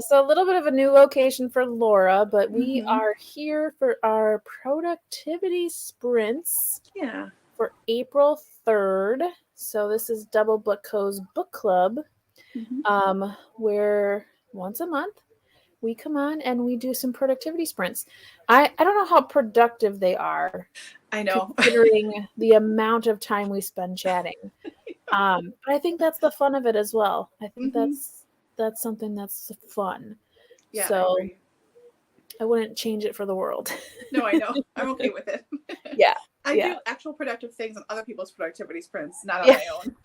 So a little bit of a new location for Laura, but we are here for our productivity sprints. Yeah. For April 3rd. So this is DoubleBookedCo's book club, where once a month we come on and we do some productivity sprints. I don't know how productive they are. I know. Considering the amount of time we spend chatting. But I think that's the fun of it as well. I think that's something that's fun. Yeah, so I agree. I wouldn't change it for the world. No, I know. I'm okay with it. Yeah. I do actual productive things on other people's productivity sprints, not on my own.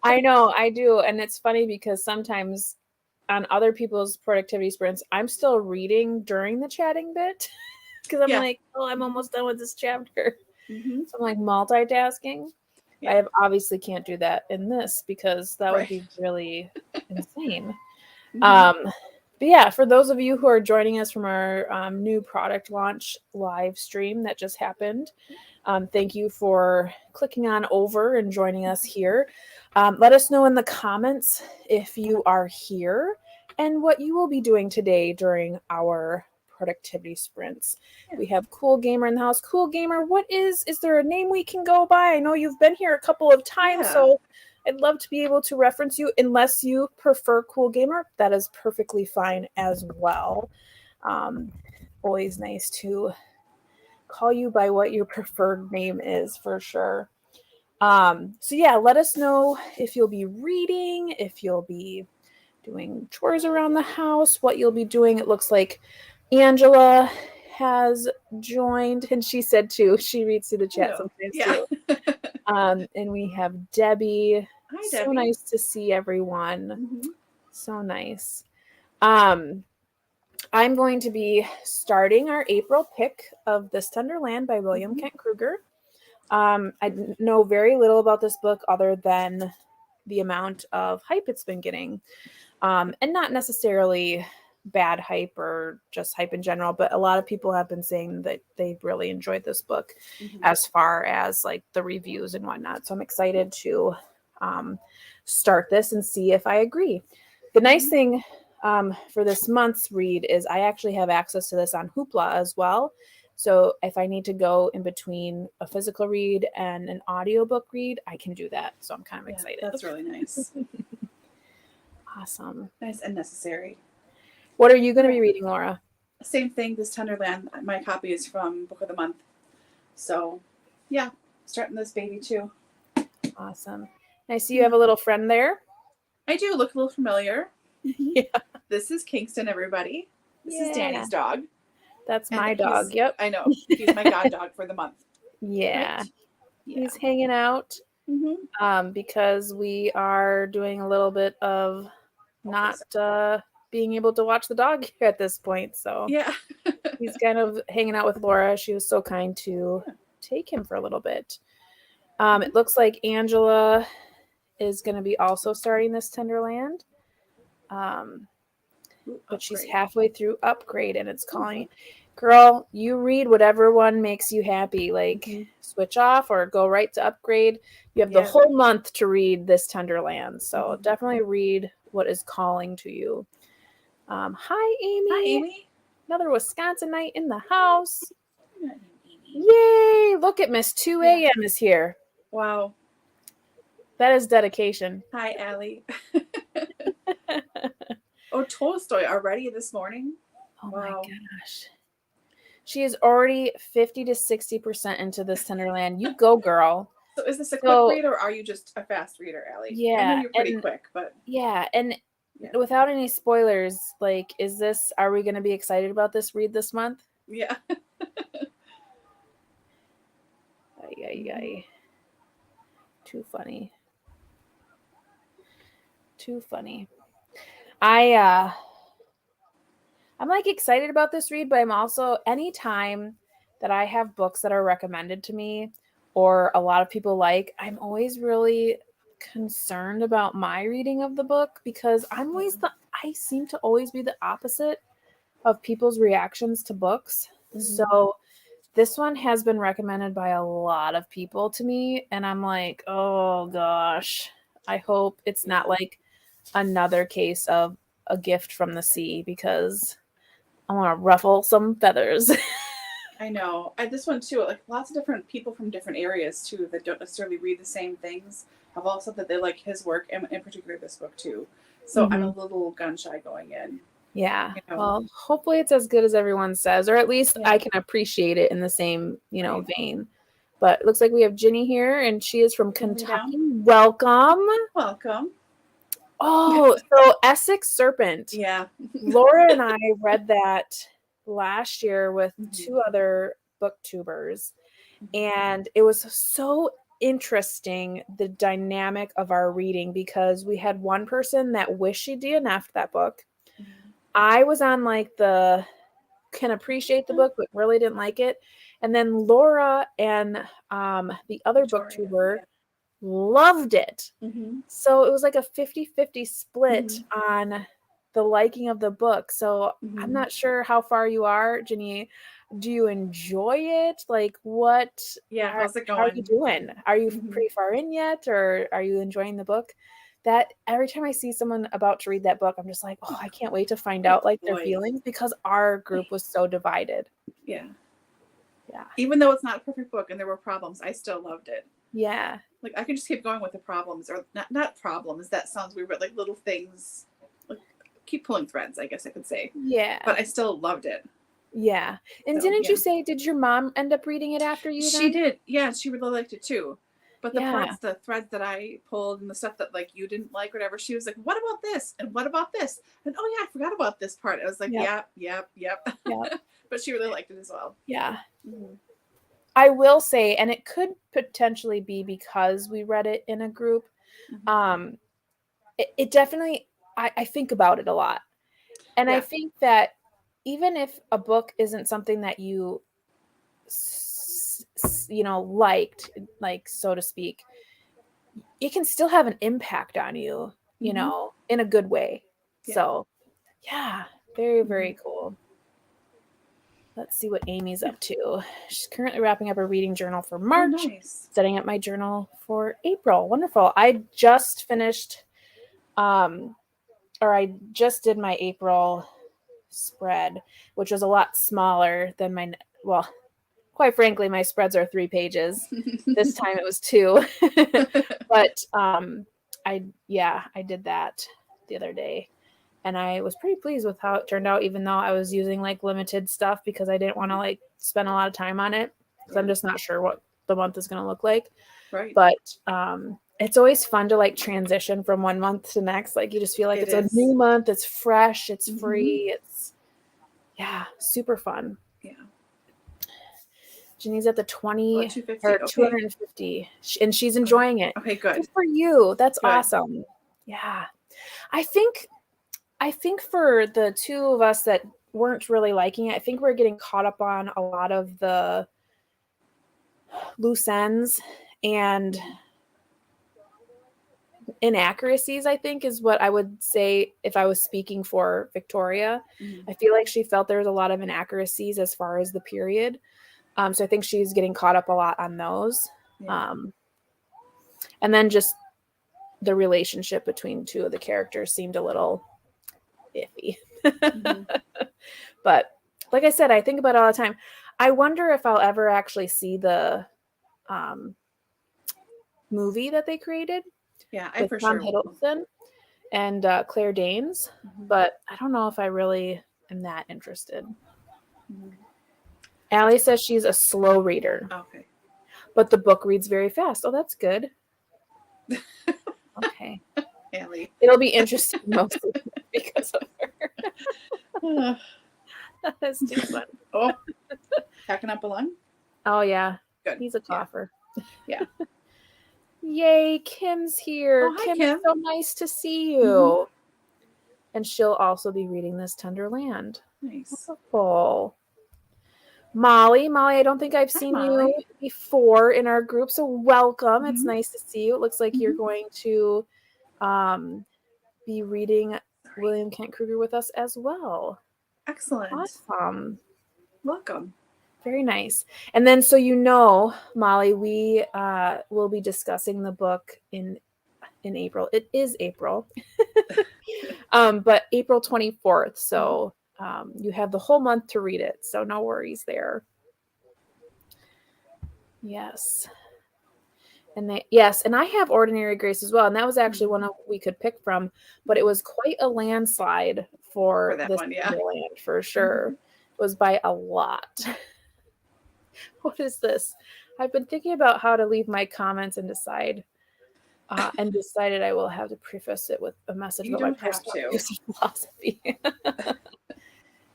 I know, I do. And it's funny because sometimes on other people's productivity sprints, I'm still reading during the chatting bit because I'm like, oh, I'm almost done with this chapter. So I'm like multitasking. I obviously can't do that in this because that would be really insane. But yeah, for those of you who are joining us from our new product launch live stream that just happened, thank you for clicking on over and joining us here. Let us know in the comments if you are here and what you will be doing today during our productivity sprints. We have Cool Gamer in the house. Cool Gamer, is there a name we can go by? I know you've been here a couple of times, so I'd love to be able to reference you. Unless you prefer Cool Gamer, that is perfectly fine as well. Always nice to call you by what your preferred name is for sure. So yeah, let us know if you'll be reading, if you'll be doing chores around the house, what you'll be doing. It looks like Angela has joined, and she said too, she reads through the chat sometimes too. And we have Debbie. Hi, so Debbie. Nice to see everyone. So nice. I'm going to be starting our April pick of This Tenderland by William Kent Krueger. I know very little about this book other than the amount of hype it's been getting. And not necessarily bad hype or just hype in general, but a lot of people have been saying that they really enjoyed this book as far as like the reviews and whatnot. So I'm excited to start this and see if I agree. The nice thing for this month's read is I actually have access to this on Hoopla as well. So if I need to go in between a physical read and an audiobook read, I can do that. So I'm kind of excited. That's really nice. Awesome. Nice and necessary. What are you going to be reading, Laura? Same thing, This Tenderland. My copy is from Book of the Month. So, yeah, starting this baby too. Awesome. I see you have a little friend there. I do look a little familiar. This is Kingston, everybody. This is Dani's dog. That's my dog. Yep. I know. He's my god dog for the month. Yeah. Right? He's hanging out because we are doing a little bit of not being able to watch the dog here at this point. So he's kind of hanging out with Laura. She was so kind to take him for a little bit. It looks like Angela is going to be also starting This Tenderland. But she's halfway through Upgrade and it's calling, girl, you read whatever one makes you happy. Like switch off or go right to Upgrade. You have the whole month to read This Tenderland. So definitely read what is calling to you. Hi, Amy. Hi, Amy. Another Wisconsinite in the house. Yay. Look at Miss 2 a.m. is here. Wow. That is dedication. Hi, Allie. Oh, Tolstoy already this morning? Oh my gosh. She is already 50 to 60% into This Tenderland. You go, girl. So is this a quick read or are you just a fast reader, Allie? Yeah. I know you're pretty quick, but... Yeah, and without any spoilers, like, are we going to be excited about this read this month? Yeah. Too funny. Too funny. I'm like excited about this read, but I'm also, anytime that I have books that are recommended to me or a lot of people like, I'm always really concerned about my reading of the book because I seem to always be the opposite of people's reactions to books. So this one has been recommended by a lot of people to me, and I'm like, oh gosh, I hope it's not like another case of a gift from the sea, because I want to ruffle some feathers. I know. This one too, like lots of different people from different areas too that don't necessarily read the same things have all said that they like his work, and in particular this book too. So I'm a little gun shy going in. Yeah. You know? Well, hopefully it's as good as everyone says, or at least I can appreciate it in the same, vein. But it looks like we have Ginny here, and she is from Kentucky. Welcome. Welcome. Oh, so Essex Serpent. Yeah. Laura and I read that last year with two other booktubers, and it was so interesting, the dynamic of our reading, because we had one person that wished she DNF'd that book. I was on like the can appreciate the book but really didn't like it, and then Laura and the other booktuber loved it. So it was like a 50-50 split on the liking of the book. So I'm not sure how far you are, Ginny. Do you enjoy it? Like, what? Yeah, how's it going? How are you doing? Are you pretty far in yet, or are you enjoying the book? That every time I see someone about to read that book, I'm just like, oh, I can't wait to find out like their feelings, because our group was so divided. Yeah. Yeah. Even though it's not a perfect book and there were problems, I still loved it. Yeah. Like I can just keep going with the problems, or not problems. That sounds weird, but like little things. Like, keep pulling threads, I guess I could say. Yeah. But I still loved it. Yeah. And so, didn't you say, did your mom end up reading it after you? She did. Yeah, she really liked it too. But the threads that I pulled and the stuff that like you didn't like, whatever, she was like, what about this? And what about this? And oh yeah, I forgot about this part. I was like, yep. But she really liked it as well. Yeah. I will say, and it could potentially be because we read it in a group. It definitely, I think about it a lot. And I think that even if a book isn't something that you liked, like, so to speak, it can still have an impact on you, in a good way. So yeah, very, very cool. Let's see what Amy's up to. She's currently wrapping up her reading journal for March, setting up my journal for April. Wonderful. I just finished, I just did my April spread, which was a lot smaller than quite frankly, my spreads are 3 pages. This time it was 2. But I did that the other day, and I was pretty pleased with how it turned out, even though I was using like limited stuff because I didn't want to like spend a lot of time on it, because I'm just not sure what the month is going to look like. Right. But it's always fun to like transition from one month to next. Like you just feel like it's a new month. It's fresh. It's free. It's super fun. Yeah. Ginny's at the 250, and she's enjoying it. Okay, good for you. That's awesome. Yeah. I think for the two of us that weren't really liking it, I think we're getting caught up on a lot of the loose ends and inaccuracies, I think, is what I would say if I was speaking for Victoria. I feel like she felt there was a lot of inaccuracies as far as the period. So I think she's getting caught up a lot on those. And then just the relationship between two of the characters seemed a little iffy. But like I said, I think about it all the time. I wonder if I'll ever actually see the movie that they created. Yeah, I for sure Tom Hiddleston and Claire Danes, but I don't know if I really am that interested. Allie says she's a slow reader. Okay. But the book reads very fast. Oh, that's good. Okay. Allie. It'll be interesting mostly because of her. That's too fun. Oh, packing up a lung? Oh, yeah. Good. He's a cougher. Yeah. Yay, Kim's here. Oh, hi, Kim, Kim. so nice to see you. And she'll also be reading this Tenderland. Nice. Wonderful. Molly, I don't think I've seen you before in our group, so welcome. It's nice to see you. It looks like you're going to be reading William Kent Krueger with us as well. Excellent. Awesome. Welcome. Very nice. And then, so Molly, we will be discussing the book in April. It is April, but April 24th. So you have the whole month to read it. So no worries there. Yes. And and I have Ordinary Grace as well. And that was actually one we could pick from, but it was quite a landslide for that this one, yeah. Tenderland, for sure. It was by a lot. What is this? I've been thinking about how to leave my comments and decided I will have to preface it with a message about my personal views and philosophy.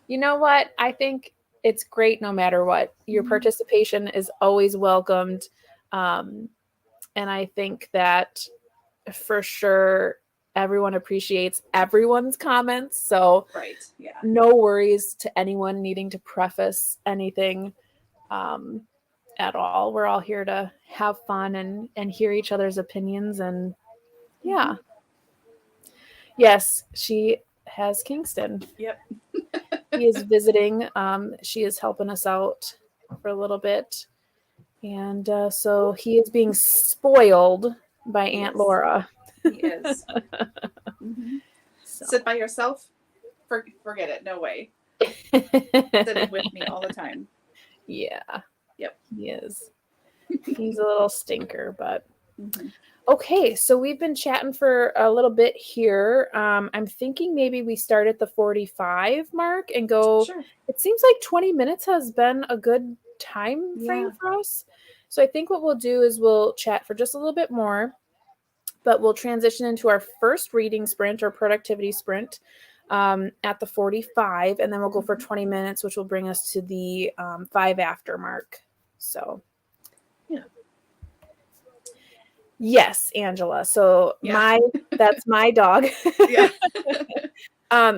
You know what? I think it's great no matter what. Your participation is always welcomed. And I think that for sure everyone appreciates everyone's comments. So no worries to anyone needing to preface anything at all. We're all here to have fun and hear each other's opinions. And yeah. Yes, she has Kingston. Yep. He is visiting. She is helping us out for a little bit. And so he is being spoiled by Aunt Laura. He is. So. Sit by yourself? Forget it. No way. Sitting with me all the time. Yeah. Yep. He is. He's a little stinker, but okay. So we've been chatting for a little bit here. I'm thinking maybe we start at the 45 mark and go. Sure. It seems like 20 minutes has been a good time frame for us. So I think what we'll do is we'll chat for just a little bit more, but we'll transition into our first reading sprint or productivity sprint at the 45, and then we'll go for 20 minutes, which will bring us to the 5 after mark. So yes, Angela. So that's my dog.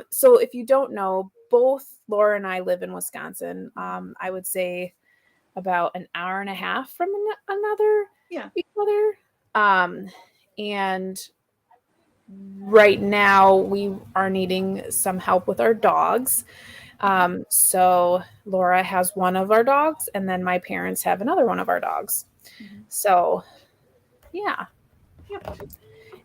So if you don't know, both Laura and I live in Wisconsin. I would say about an hour and a half from each other. And right now we are needing some help with our dogs. So Laura has one of our dogs, and then my parents have another one of our dogs. So yeah.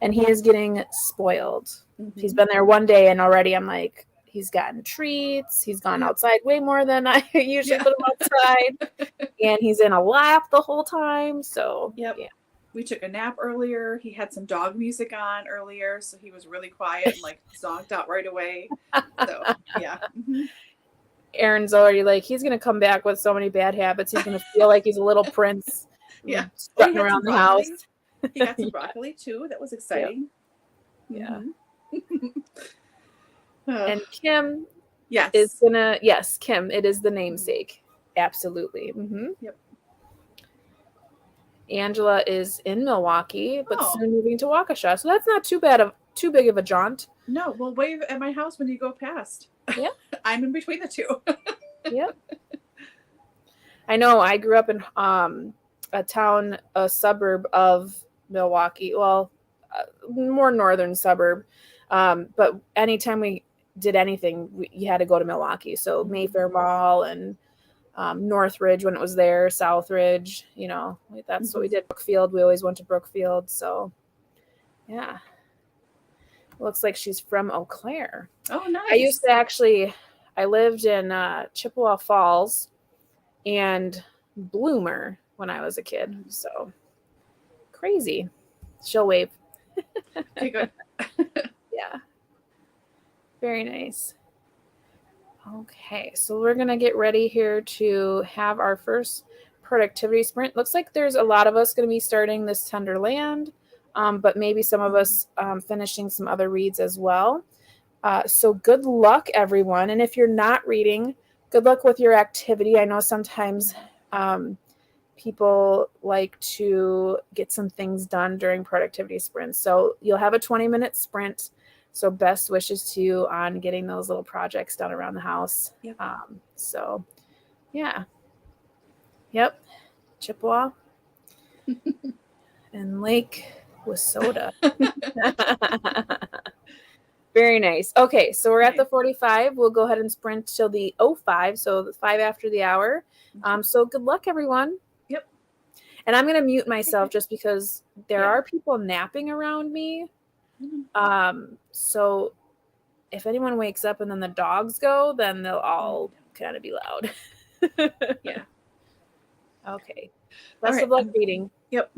And he is getting spoiled. He's been there one day, and already I'm like, he's gotten treats. He's gone outside way more than I usually put him outside. And he's in a lap the whole time. So we took a nap earlier. He had some dog music on earlier, so he was really quiet and like zonked out right away. So Aaron's already like, he's gonna come back with so many bad habits. He's gonna feel like he's a little prince. Strutting around the house. He got some broccoli too. That was exciting. And Kim Kim, it is the namesake. Absolutely. Angela is in Milwaukee, but soon moving to Waukesha. So that's not too big of a jaunt. No, well, wave at my house when you go past. Yeah. I'm in between the two. Yep. I know. I grew up in a suburb of Milwaukee. Well, more northern suburb. But anytime we did anything, you had to go to Milwaukee. So Mayfair Mall and Northridge when it was there, Southridge, that's what we did. Brookfield, we always went to Brookfield. So yeah. Looks like she's from Eau Claire. Oh, nice. I lived in Chippewa Falls and Bloomer when I was a kid. So crazy. She'll wave. Okay, good. Yeah. Very nice. Okay, so we're going to get ready here to have our first productivity sprint. Looks like there's a lot of us going to be starting this Tenderland, but maybe some of us finishing some other reads as well. So good luck, everyone. And if you're not reading, good luck with your activity. I know sometimes people like to get some things done during productivity sprints. So you'll have a 20-minute sprint. So best wishes to you on getting those little projects done around the house. Yep. So yeah. Yep. Chippewa and Lake Wissota. Very nice. Okay, so we're at Okay. the 45. We'll go ahead and sprint till the 05, so the 5 after the hour. So good luck, everyone. Yep. And I'm going to mute myself just because there are people napping around me. So if anyone wakes up and then the dogs go, then they'll all kind of be loud. Yeah. Okay. Best of luck reading. Yep.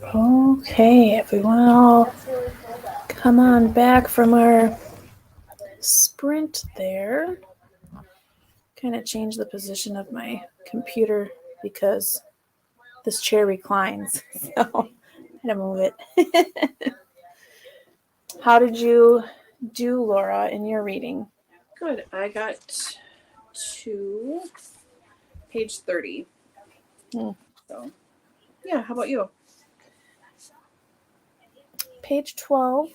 Okay, if we want to all come on back from our sprint there. Kind of change the position of my computer because this chair reclines. So I'm going to move it. How did you do, Laura, in your reading? Good. I got to page 30. So, yeah. How about you? Page 12.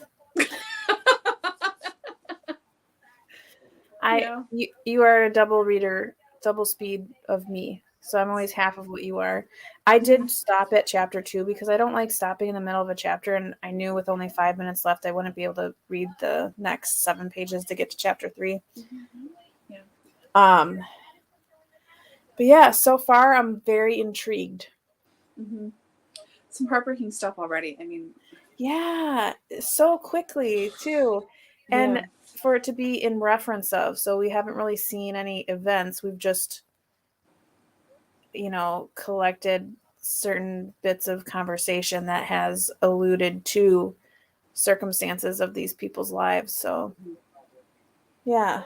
You are a double reader, double speed of me. So I'm always half of what you are. I did stop at chapter 2 because I don't like stopping in the middle of a chapter, and I knew with only 5 minutes left I wouldn't be able to read the next 7 pages to get to chapter 3. Yeah. But yeah, so far I'm very intrigued. Some heartbreaking stuff already. I mean, yeah, so quickly too. And for it to be in reference of, so we haven't really seen any events. We've just, collected certain bits of conversation that has alluded to circumstances of these people's lives. So yeah,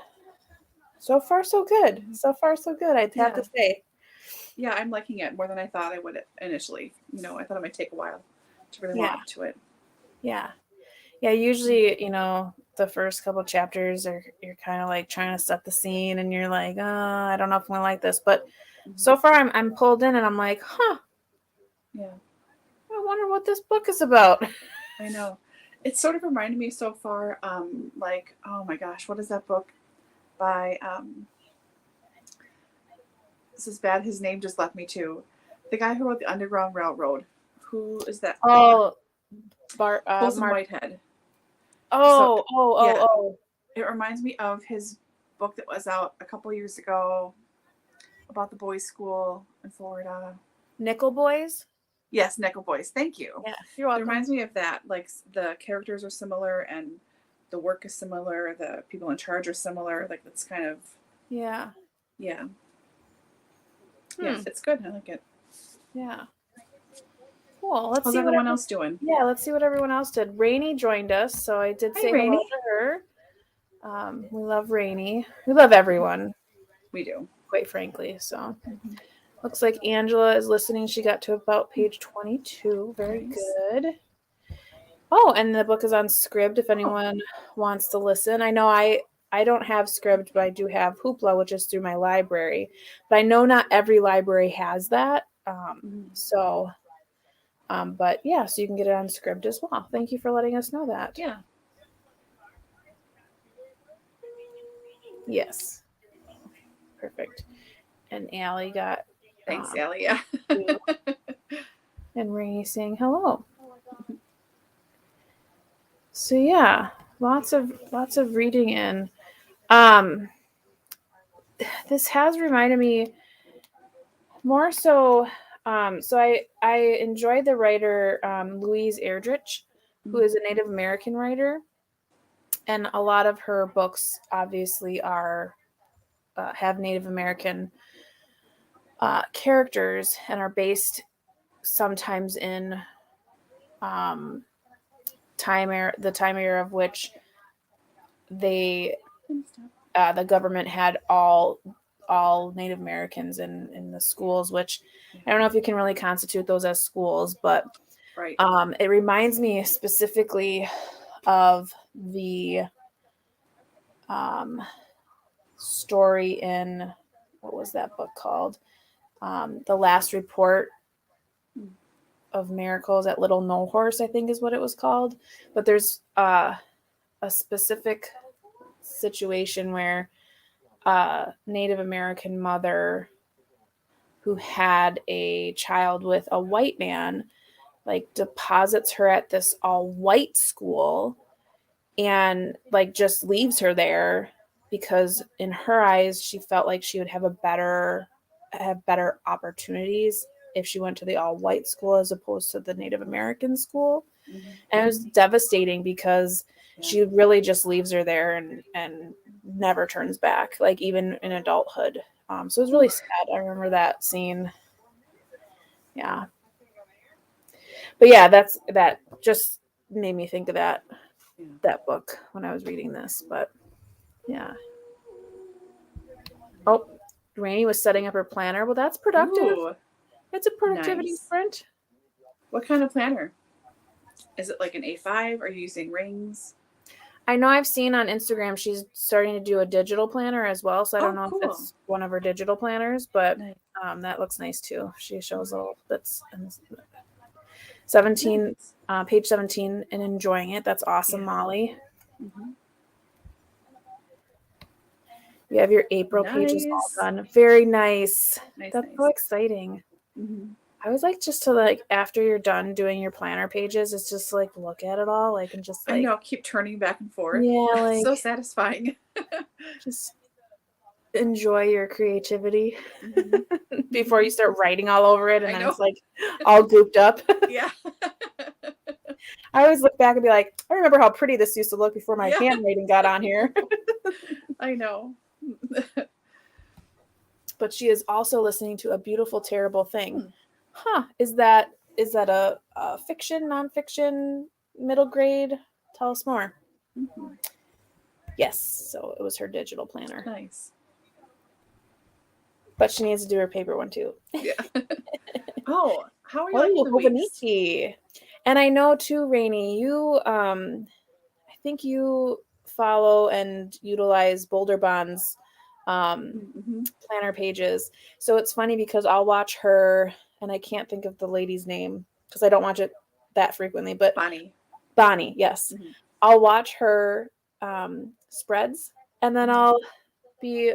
so far so good. So far so good, I'd have to say. Yeah, I'm liking it more than I thought I would initially. I thought it might take a while to really warm up to it. Yeah, usually, the first couple chapters you're kind of like trying to set the scene, and you're like, I don't know if I'm gonna like this, but so far I'm pulled in, and I'm like, yeah, I wonder what this book is about. I know. It sort of reminded me so far, like, oh my gosh, what is that book by, this is bad, his name just left me too. The guy who wrote The Underground Railroad. Who is that? Oh, Colson Whitehead. Oh. It reminds me of his book that was out a couple years ago about the boys' school in Florida. Nickel Boys? Yes, Nickel Boys. Thank you. Yeah, you're welcome. It reminds me of that. Like, the characters are similar and the work is similar. The people in charge are similar. Like, that's kind of... Yeah. Yeah. Yes, it's good. I like it. Yeah. Cool. How's everyone else doing? Yeah, let's see what everyone else did. Rainey joined us, so I did say hello to her. We love Rainey. We love everyone. We do. Quite frankly. So looks like Angela is listening. She got to about page 22. Very good. Oh, and the book is on Scribd if anyone wants to listen. I know I don't have Scribd, but I do have Hoopla, which is through my library. But I know not every library has that. But yeah, so you can get it on Scribd as well. Thank you for letting us know that. Yeah. Yes. Perfect. And Allie got... Thanks, Allie. Yeah. And Rainey saying hello. So yeah, lots of reading in. This has reminded me more so... so I enjoyed the writer Louise Erdrich, who is a Native American writer, and a lot of her books obviously are have Native American characters and are based sometimes in the time era of which the government had all Native Americans in the schools, which I don't know if you can really constitute those as schools, but it reminds me specifically of the story in, what was that book called? The Last Report of Miracles at Little No Horse, I think is what it was called. But there's a specific situation where a Native American mother who had a child with a white man, like, deposits her at this all white school and like just leaves her there because in her eyes she felt like she would have better opportunities if she went to the all white school as opposed to the Native American school. And it was devastating because she really just leaves her there and never turns back, like even in adulthood. So it was really sad. I remember that scene. Yeah. But yeah, that just made me think of that book when I was reading this. But yeah. Oh, Rainey was setting up her planner. Well, that's productive. Ooh, it's a productivity sprint. What kind of planner? Is it like an A5? Are you using rings? I know I've seen on Instagram she's starting to do a digital planner as well. So I don't know if it's one of her digital planners, but that looks nice too. She shows a little bits. 17, page 17, and enjoying it. That's awesome, Molly. Mm-hmm. You have your April pages all done. Very nice. That's so exciting. Mm-hmm. I was like, just to like, after you're done doing your planner pages, it's just like, look at it all. Like, and just like, I know, keep turning back and forth. Yeah. Like, so satisfying. Just enjoy your creativity before you start writing all over it. And then it's like all gooped up. Yeah. I always look back and be like, I remember how pretty this used to look before my handwriting got on here. I know. But she is also listening to A Beautiful, Terrible Thing. Huh. Is that a fiction, nonfiction, middle grade? Tell us more. Mm-hmm. Yes. So it was her digital planner. Nice. But she needs to do her paper one too. Yeah. Oh, how are you liking the weeks? And I know too, Rainey, you I think you follow and utilize Boulder Bond's planner pages. So it's funny because I'll watch her, and I can't think of the lady's name because I don't watch it that frequently, but Bonnie, yes. Mm-hmm. I'll watch her spreads, and then I'll be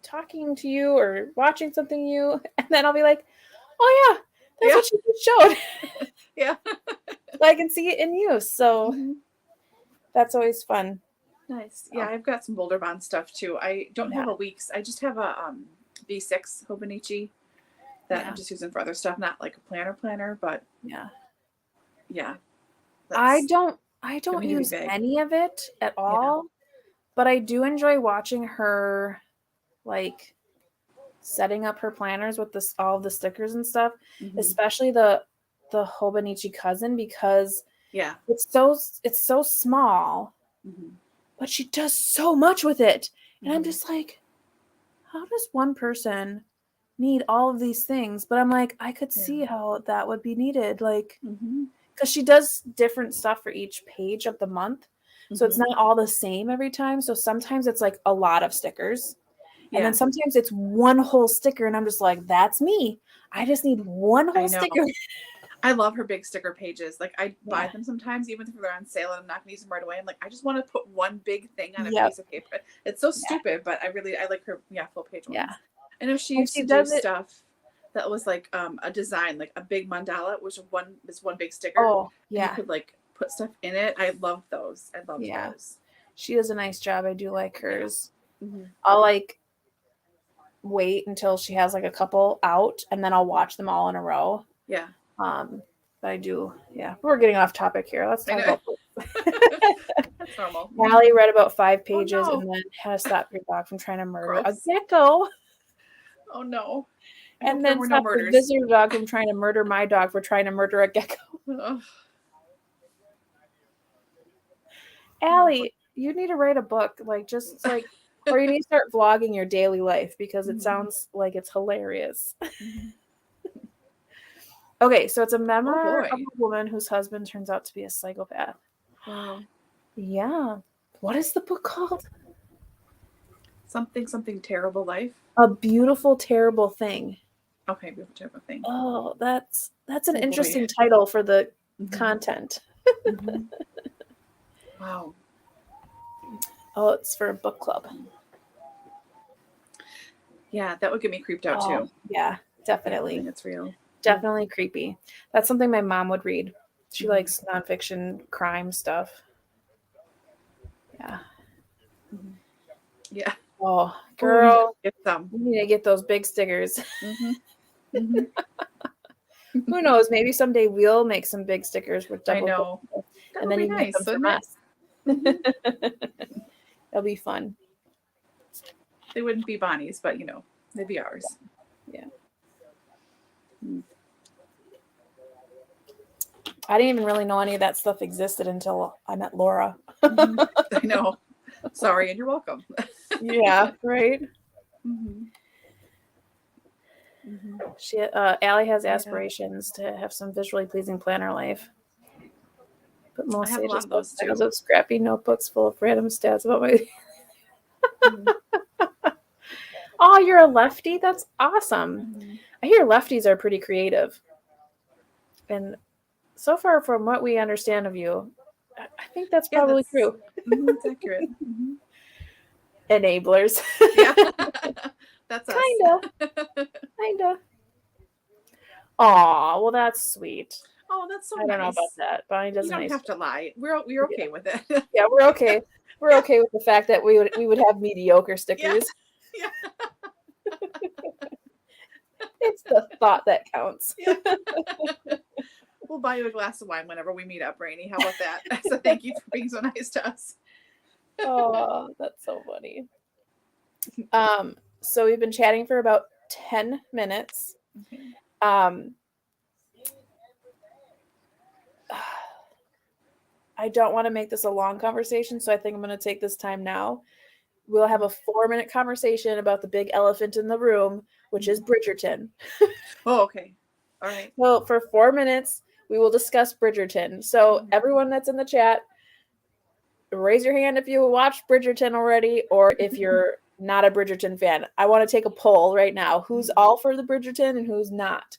talking to you or watching something and then I'll be like, oh yeah, that's what you just showed. Yeah. I can see it in use. So that's always fun. Nice. Yeah, I've got some Boulder Bond stuff too. I don't have a weeks. I just have a V6 Hobonichi that I'm just using for other stuff, not like a planner, but yeah. I don't use any of it at all, but I do enjoy watching her like setting up her planners with all of the stickers and stuff, especially the Hobonichi cousin, because it's so small, but she does so much with it. And I'm just like, how does one person need all of these things? But I'm like, I could see how that would be needed. Like, because she does different stuff for each page of the month. So it's not all the same every time. So sometimes it's like a lot of stickers. And then sometimes it's one whole sticker. And I'm just like, that's me. I just need one whole sticker. I love her big sticker pages. Like I buy them sometimes, even if they're on sale and I'm not going to use them right away. I'm like, I just want to put one big thing on a piece of paper. It's so stupid, but I like her full page ones. Yeah. I know she used to do stuff that was like a design, like a big mandala, which is one big sticker. Oh, yeah. And you could like put stuff in it. I love those. I love those. She does a nice job. I do like hers. I'll like wait until she has like a couple out, and then I'll watch them all in a row. Yeah. But I do. Yeah. We're getting off topic here. Let's talk about That's normal. Allie read about 5 pages and then had to stop your dog from trying to murder a gecko. Oh no. And then stop the visitor dog from trying to murder my dog for trying to murder a gecko. Allie, you need to write a book, like just like, or you need to start vlogging your daily life because it sounds like it's hilarious. Okay, so it's a memoir of a woman whose husband turns out to be a psychopath. Wow. Yeah. What is the book called? Something terrible life. A Beautiful Terrible Thing. Okay, Beautiful Terrible Thing. Oh, that's an interesting title for the content. Wow. Oh, it's for a book club. Yeah, that would get me creeped out too. Yeah, definitely. It's real. Definitely creepy. That's something my mom would read. She likes nonfiction crime stuff. Yeah. Yeah. Oh, girl. Get some. We need to get those big stickers. Who knows? Maybe someday we'll make some big stickers with double. I know. And then you can make them from us. That'll be fun. They wouldn't be Bonnie's, but they'd be ours. Yeah. I didn't even really know any of that stuff existed until I met Laura. I know. Sorry, and you're welcome. Yeah, right. She, Allie has aspirations to have some visually pleasing planner life. But most I have a lot of those too. Of scrappy notebooks full of random stats about my. Oh, you're a lefty? That's awesome. I hear lefties are pretty creative. And so far, from what we understand of you, I think that's probably true. That's accurate. Enablers. Yeah. That's us. Kind of. Aw, well, that's sweet. Oh, that's so nice. I don't know about that. Bonnie doesn't. You don't have to lie. We're okay with it. Yeah, we're okay. We're okay with the fact that we would have mediocre stickers. Yeah. It's the thought that counts. Yeah. We'll buy you a glass of wine whenever we meet up, Rainey. How about that? So thank you for being so nice to us. Oh, that's so funny. So we've been chatting for about 10 minutes. Okay. I don't want to make this a long conversation, so I think I'm going to take this time now. We'll have a 4-minute conversation about the big elephant in the room, which is Bridgerton. Oh, okay. All right. Well, for 4 minutes, we will discuss Bridgerton. So everyone that's in the chat, raise your hand if you watched Bridgerton already, or if you're not a Bridgerton fan. I want to take a poll right now. Who's all for the Bridgerton and who's not?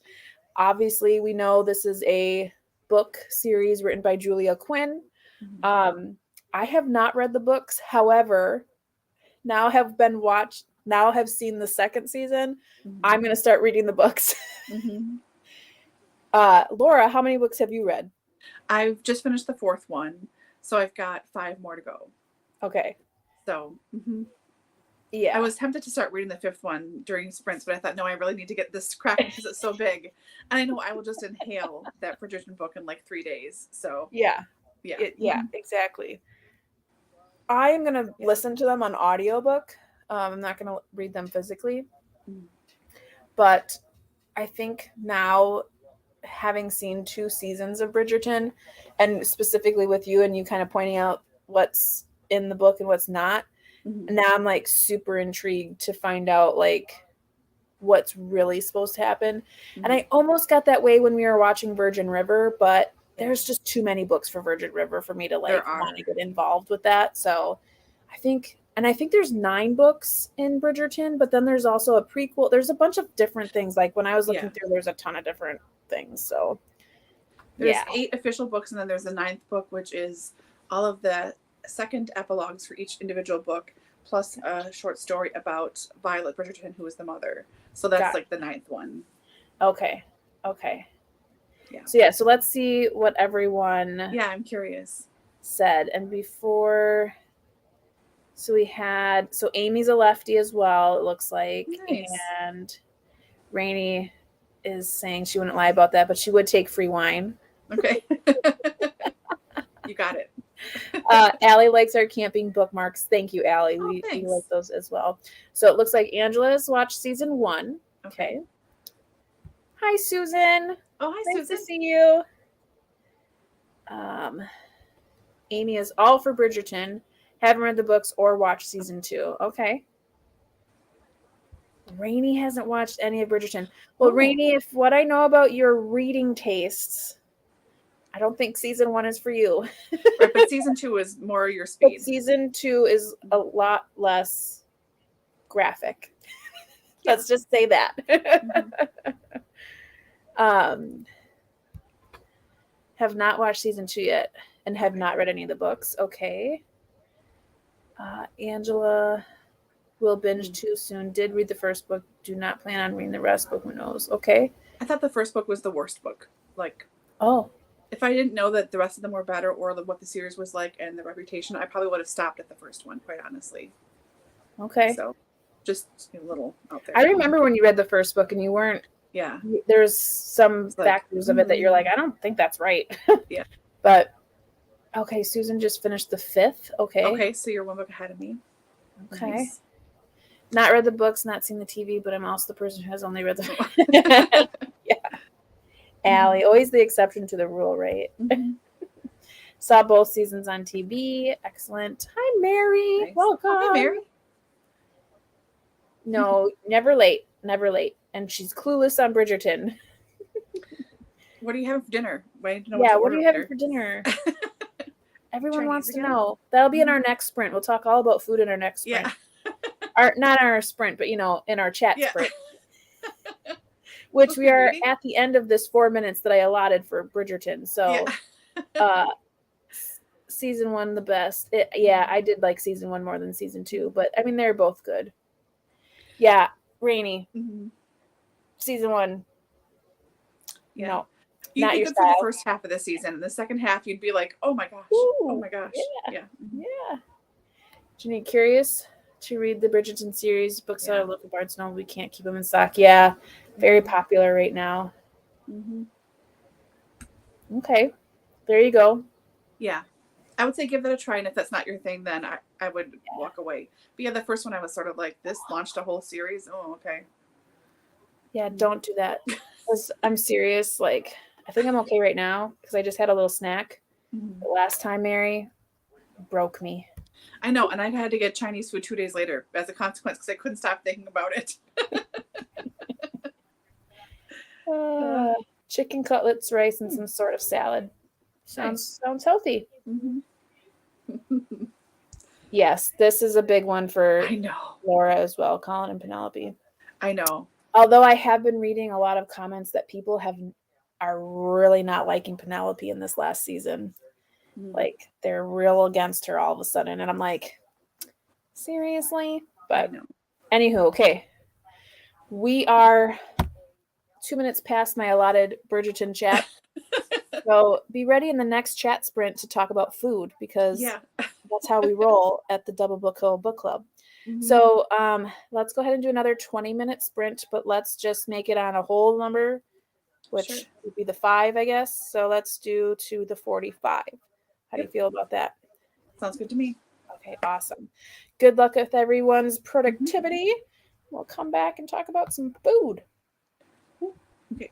Obviously, we know this is a book series written by Julia Quinn. I have not read the books. However, now have seen the second season. I'm going to start reading the books. Laura, how many books have you read? I've just finished the 4th one, so I've got 5 more to go. Okay. So, yeah. I was tempted to start reading the 5th one during sprints, but I thought, no, I really need to get this cracking because it's so big. And I know I will just inhale that Bridgerton book in like 3 days. So, yeah, exactly. I am going to listen to them on audiobook. I'm not going to read them physically. But I think now, having seen 2 seasons of Bridgerton, and specifically with you and you kind of pointing out what's in the book and what's not, now I'm like super intrigued to find out like what's really supposed to happen. And I almost got that way when we were watching Virgin River, but there's just too many books for Virgin River for me to like want to get involved with that. So I think there's 9 books in Bridgerton, but then there's also a prequel. There's a bunch of different things. Like when I was looking through, there's a ton of different things. So there's 8 official books, and then there's the 9th book, which is all of the second epilogues for each individual book, plus a short story about Violet Bridgerton, who is the mother. So that's like the 9th one. Okay. Yeah. So let's see what everyone. Yeah, I'm curious. Said. And before, so Amy's a lefty as well, it looks like. Nice. And Rainey is saying she wouldn't lie about that, but she would take free wine. Okay. You got it. Allie likes our camping bookmarks. Thank you, Allie. We like those as well. So it looks like Angela has watched season 1. Okay. Hi, Susan. Oh, hi, nice Susan. to see you. Amy is all for Bridgerton. Haven't read the books or watched season 2. Okay. Rainey hasn't watched any of Bridgerton. Well, Rainey, if what I know about your reading tastes, I don't think season 1 is for you. Right, but season 2 is more your speed. But season 2 is a lot less graphic. Let's just say that. Have not watched season 2 yet and have not read any of the books. Okay. Angela will binge too soon. Did read the first book. Do not plan on reading the rest, but who knows? Okay. I thought the first book was the worst book. Like, if I didn't know that the rest of them were better or what the series was like and the reputation, I probably would have stopped at the first one, quite honestly. Okay. So, just a little out there. I remember when you read the first book and you weren't. Yeah. There's some factors of it that you're like, I don't think that's right. Yeah. But, okay, Susan just finished the 5th. Okay. Okay, so you're 1 book ahead of me. Okay. Nice. Not read the books, not seen the TV, but I'm also the person who has only read the. Yeah. Allie. Always the exception to the rule, right? Mm-hmm. Saw both seasons on TV. Excellent. Hi, Mary. Nice. Welcome. Oh, hey, Mary. No, never late. Never late. And she's clueless on Bridgerton. What are you having for dinner? What are you having for dinner? Everyone Chinese wants to again? know. That'll be in our next sprint. We'll talk all about food in our next sprint. Yeah. Not our sprint, but in our chat Yeah. sprint. Which we are reading? at the end of this 4 minutes that I allotted for Bridgerton. So season 1 the best. I did like season 1 more than season 2, but I mean they're both good. Yeah, Rainy. Mm-hmm. Season 1. Yeah. No. You'd be good for the first half of the season. In the second half, you'd be like, oh my gosh. Ooh, oh my gosh. Yeah. Mm-hmm. Yeah. Jenny, curious to read the Bridgerton series. Books out of local Barnes & Noble. We can't keep them in stock. Yeah. Very popular right now. Mm-hmm. Okay. There you go. Yeah. I would say give that a try. And if that's not your thing, then I would walk away. But yeah, the first one I was sort of like, this launched a whole series. Oh, okay. Yeah, don't do that. I'm serious. Like, I think I'm okay right now because I just had a little snack. Mm-hmm. The last time, Mary broke me. I know. And I had to get Chinese food 2 days later as a consequence because I couldn't stop thinking about it. Chicken cutlets, rice, and some sort of salad. Sounds healthy. Mm-hmm. Yes, this is a big one for I know. Laura as well, Colin and Penelope. I know. Although I have been reading a lot of comments that people are really not liking Penelope in this last season. Mm-hmm. Like they're real against her all of a sudden. And I'm like, seriously? But anywho, okay. We are 2 minutes past my allotted Bridgerton chat. So be ready in the next chat sprint to talk about food because that's how we roll at the DoubleBookedCo book club. Mm-hmm. So let's go ahead and do another 20-minute sprint, but let's just make it on a whole number, which would be the 5, I guess. So let's do to the 45. How do you feel about that? Sounds good to me. Okay, awesome. Good luck with everyone's productivity. Mm-hmm. We'll come back and talk about some food. Okay.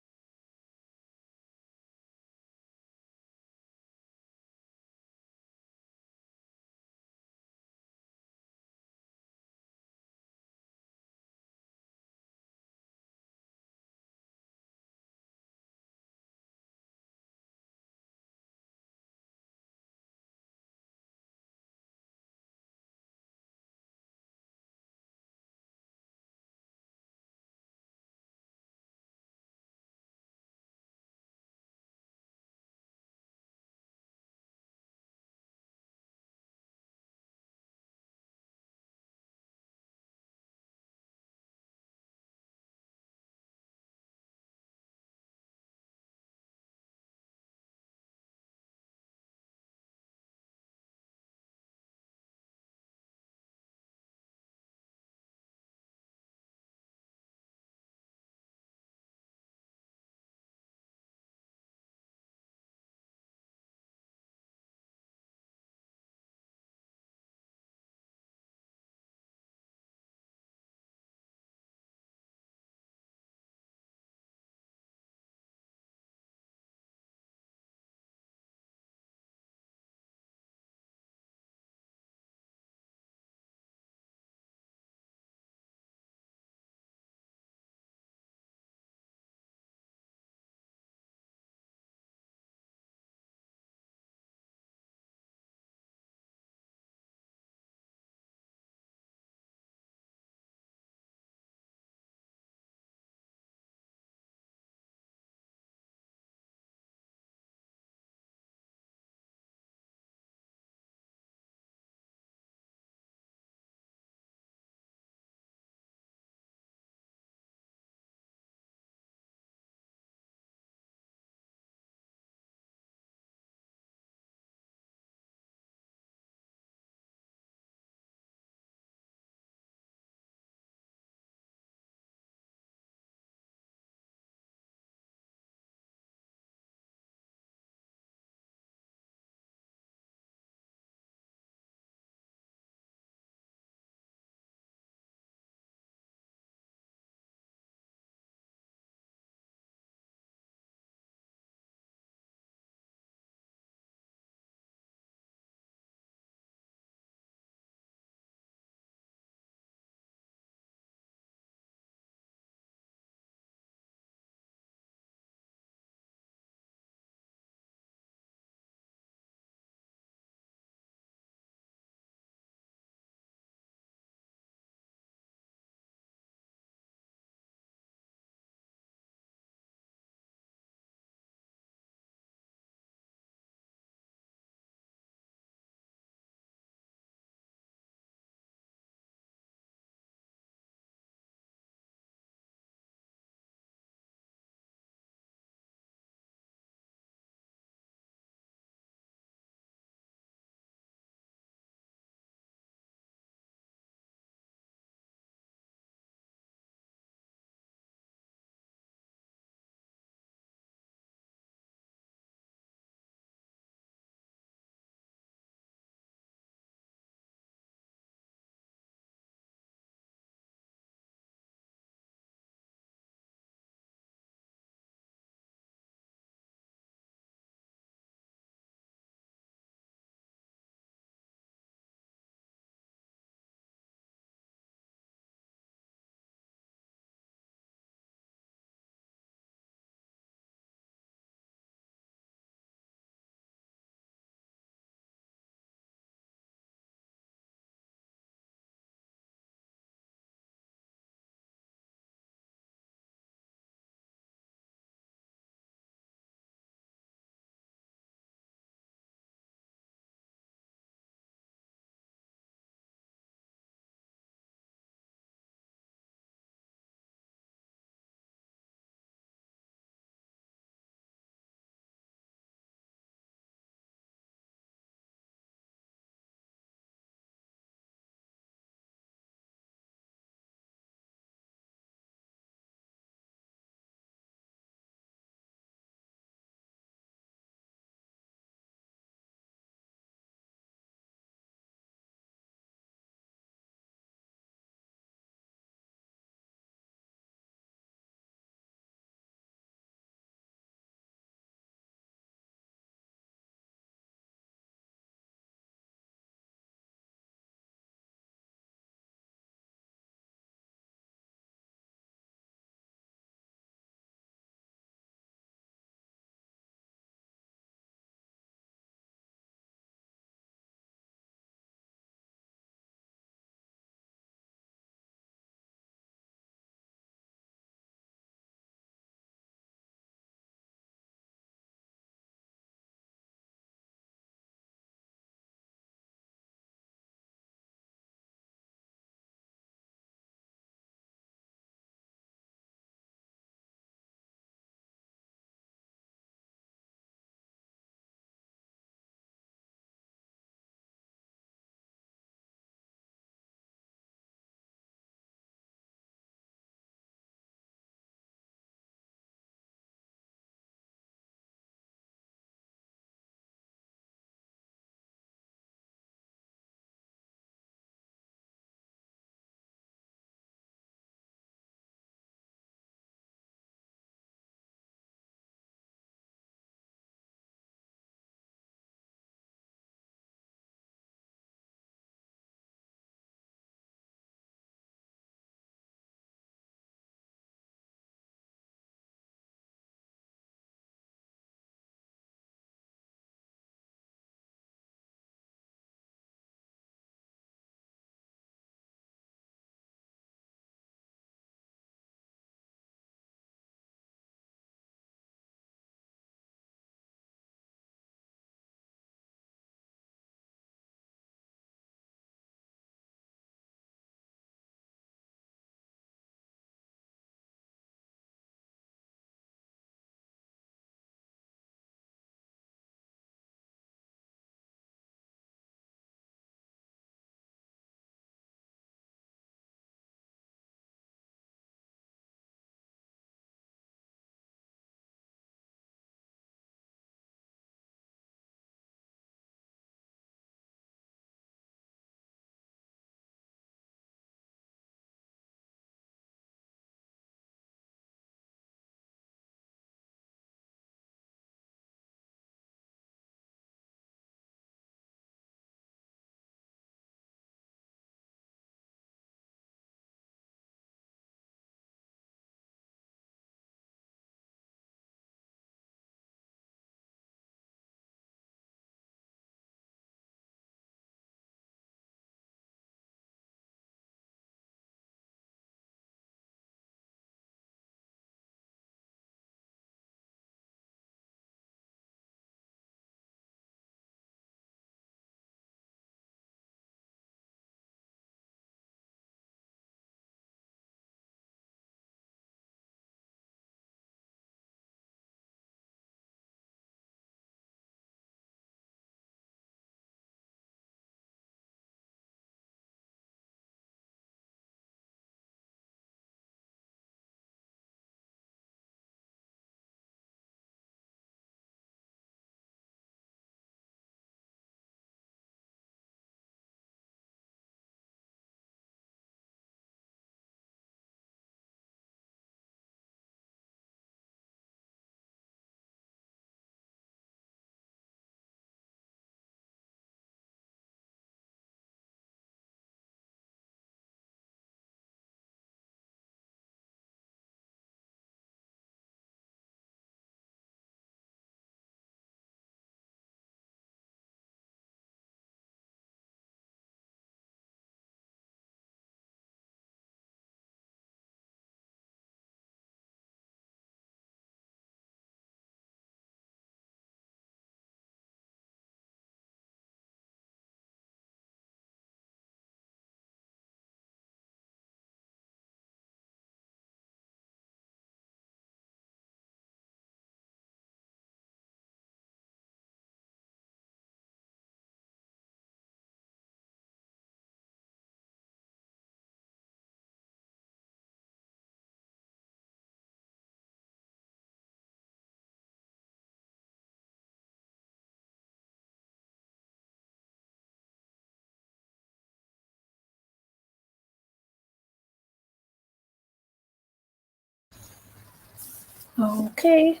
Okay.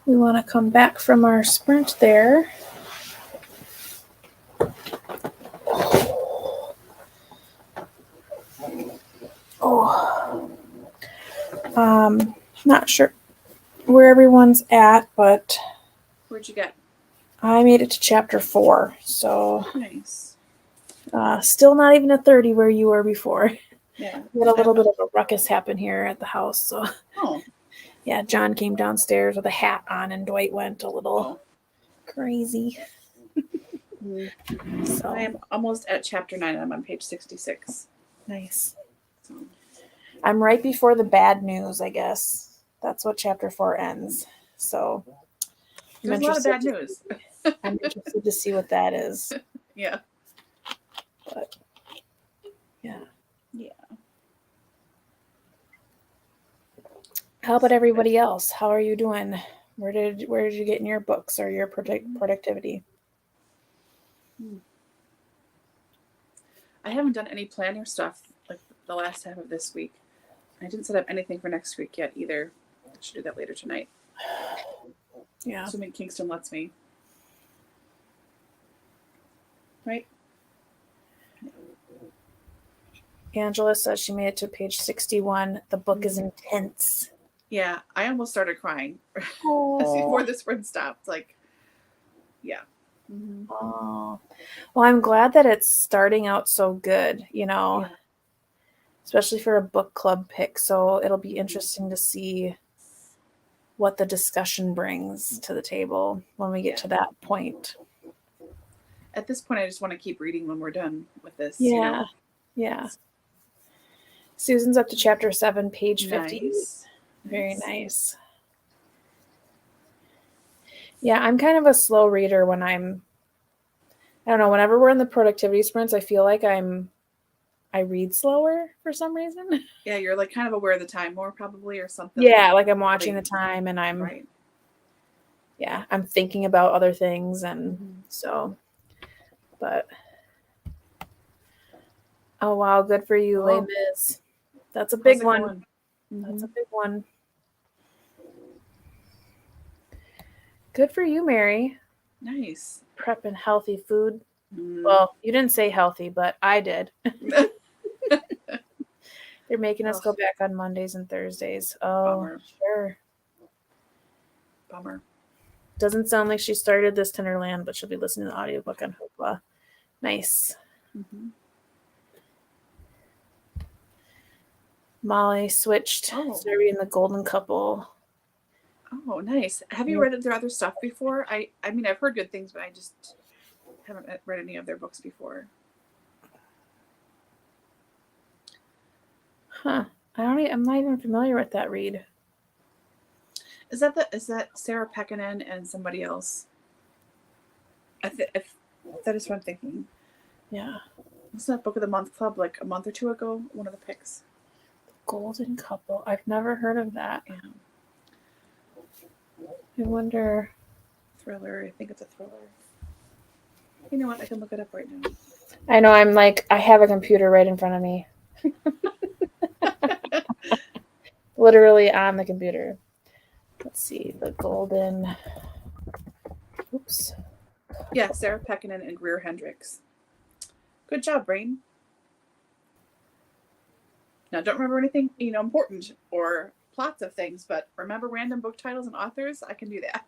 We want to come back from our sprint there. Oh. Not sure where everyone's at, but where'd you get? I made it to chapter 4, so nice. Still not even a 30 where you were before. Yeah, we had a little bit of a ruckus happen here at the house. So, yeah, John came downstairs with a hat on, and Dwight went a little crazy. So I am almost at chapter 9. I'm on page 66. Nice. So. I'm right before the bad news, I guess. That's what chapter 4 ends. So there's a lot of bad news. I'm interested to see what that is. Yeah. But yeah. How about everybody else? How are you doing? Where did you get in your books or your productivity? I haven't done any planner stuff like the last half of this week. I didn't set up anything for next week yet either. I should do that later tonight. Yeah. Assuming Kingston lets me. Right? Angela says she made it to page 61. The book is intense. Yeah, I almost started crying before the sprint stopped. Like, yeah. Mm-hmm. Oh, well, I'm glad that it's starting out so good, especially for a book club pick. So it'll be interesting to see what the discussion brings to the table when we get to that point. At this point, I just want to keep reading when we're done with this. Yeah. Yeah. Susan's up to chapter 7, page 50. Nice. Very nice. Yeah, I'm kind of a slow reader when I don't know, whenever we're in the productivity sprints, I feel like I read slower for some reason. Yeah, you're like kind of aware of the time more probably or something. Yeah, like I'm watching the time and I'm I'm thinking about other things and so but oh wow, good for you, Les Mis. That's a big one. That's a big one. Good for you, Mary. Nice. Prepping healthy food. Well, you didn't say healthy, but I did. They're making us go back on Mondays and Thursdays. Oh, bummer. Sure. Bummer. Doesn't sound like she started this Tenderland, but she'll be listening to the audiobook on Hoopla. Nice. Mm-hmm. Molly switched serving the Golden Couple. Oh, nice. Have you read their other stuff before? I mean, I've heard good things, but I just haven't read any of their books before. Huh. I'm not even familiar with that read. Is that Sarah Pekkanen and somebody else? If that is what I'm thinking. Yeah. Wasn't that Book of the Month Club like a month or two ago? One of the picks. Golden Couple. I've never heard of that. Yeah. I wonder. Thriller. I think it's a thriller. You know what? I can look it up right now. I know. I'm like, I have a computer right in front of me. Literally on the computer. Let's see. The Golden. Oops. Yeah, Sarah Pekkanen and Greer Hendricks. Good job, Brain. Now, don't remember anything, important or plots of things, but remember random book titles and authors? I can do that.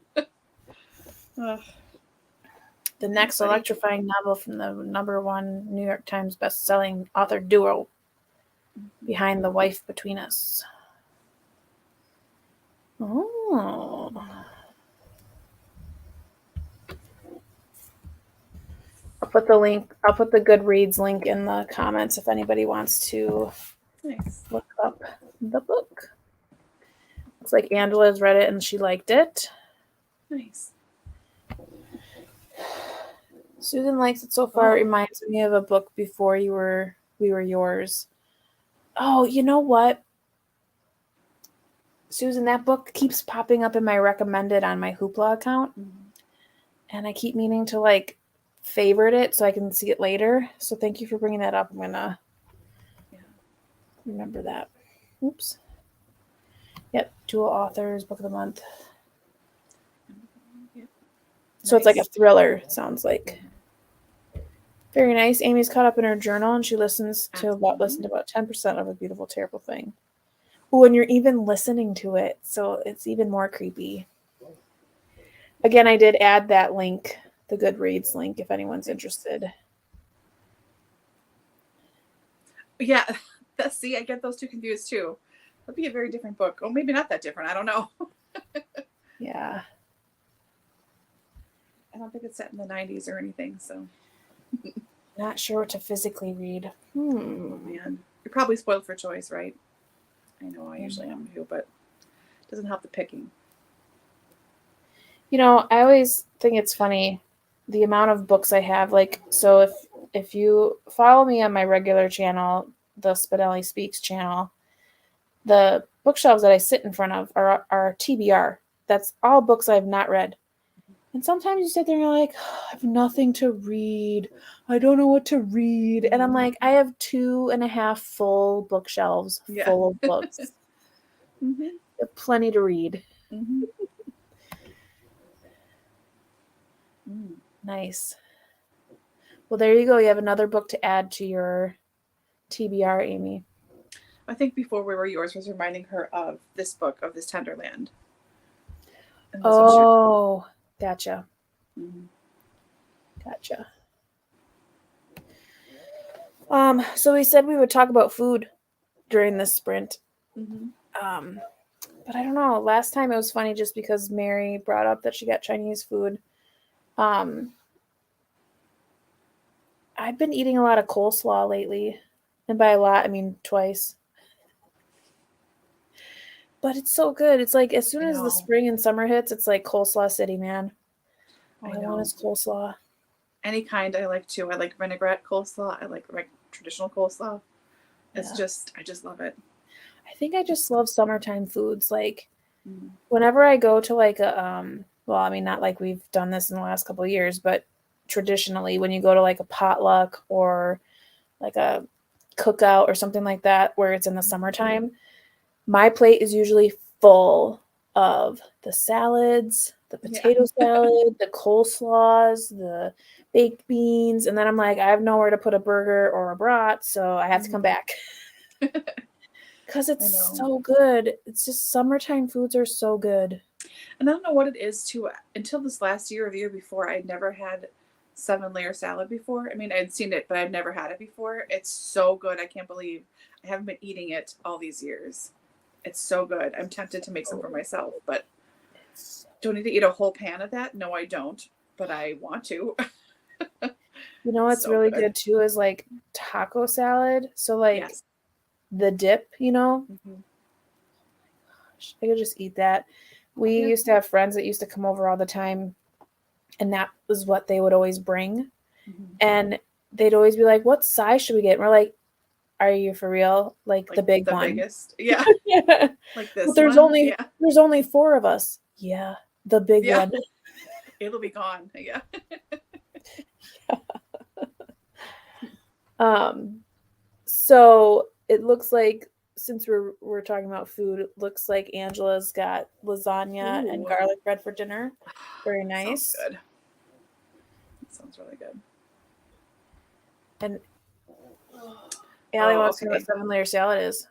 The next electrifying novel from the #1 New York Times best-selling author duo, Behind the Wife Between Us. Oh. I'll put the Goodreads link in the comments if anybody wants to look up the book. Looks like Angela's read it and she liked it. Nice. Susan likes it so far. It reminds me of a book before we were yours. Oh, you know what? Susan, that book keeps popping up in my recommended on my Hoopla account. And I keep meaning to favorite it so I can see it later. So thank you for bringing that up. I'm going to remember that. Oops. Yep, dual authors, book of the month. Yep. So it's like a thriller, it sounds like. Very nice. Amy's caught up in her journal, and she listened to about 10% of A Beautiful Terrible Thing. Oh, and you're even listening to it, so it's even more creepy. Again, I did add that link, the Goodreads link, if anyone's interested. Yeah, see, I get those two confused too. That'd be a very different book. Oh, maybe not that different. I don't know. Yeah. I don't think it's set in the 90s or anything, so. Not sure what to physically read. Oh, man. You're probably spoiled for choice, right? I know I usually am too, but it doesn't help the picking. You know, I always think it's funny the amount of books I have. Like, so if you follow me on my regular channel, the Spenelli Speaks channel, the bookshelves that I sit in front of are TBR. That's all books I've not read. And sometimes you sit there and you're like, oh, I have nothing to read. I don't know what to read. And I'm like, I have 2.5 full bookshelves full of books. Plenty to read. Nice. Well, there you go. You have another book to add to your TBR, Amy. I think before we were yours was reminding her of this book, of this Tenderland. Oh, gotcha. Gotcha. So we said we would talk about food during this sprint. But I don't know. Last time it was funny just because Mary brought up that she got Chinese food. I've been eating a lot of coleslaw lately. And by a lot, I mean twice. But it's so good. It's like as soon as the spring and summer hits, it's like coleslaw city, man. All I want is coleslaw. Any kind I like too. I like vinaigrette coleslaw. I like traditional coleslaw. It's just, I just love it. I think I just love summertime foods. Like whenever I go to like a, well, I mean, not like we've done this in the last couple of years, but traditionally when you go to like a potluck or like a cookout or something like that, where it's in the summertime, my plate is usually full of the salads, the potato salad, the coleslaws, the baked beans. And then I'm like, I have nowhere to put a burger or a brat, so I have to come back. Because it's so good. It's just summertime foods are so good. And I don't know what it is too. Until this last year or the year before, I'd never had 7-layer salad before. I mean, I'd seen it, but I'd never had it before. It's so good. I can't believe I haven't been eating it all these years. It's so good. I'm tempted to make some for myself, but do I need to eat a whole pan of that? No, I don't, but I want to. You know what's so really good too is like taco salad. So like the dip, you know? I could just eat that. We used to have friends that used to come over all the time, and that was what they would always bring. And they'd always be like, what size should we get? And we're like, are you for real? Like the big one. Biggest. Yeah. Like this. But there's only 4 of us. Yeah. The big one. It'll be gone. Yeah. So it looks like, since we're talking about food, it looks like Angela's got lasagna and garlic bread for dinner. Very nice. Sounds good. That sounds really good. And Allie wants to know what 7-layer salad is.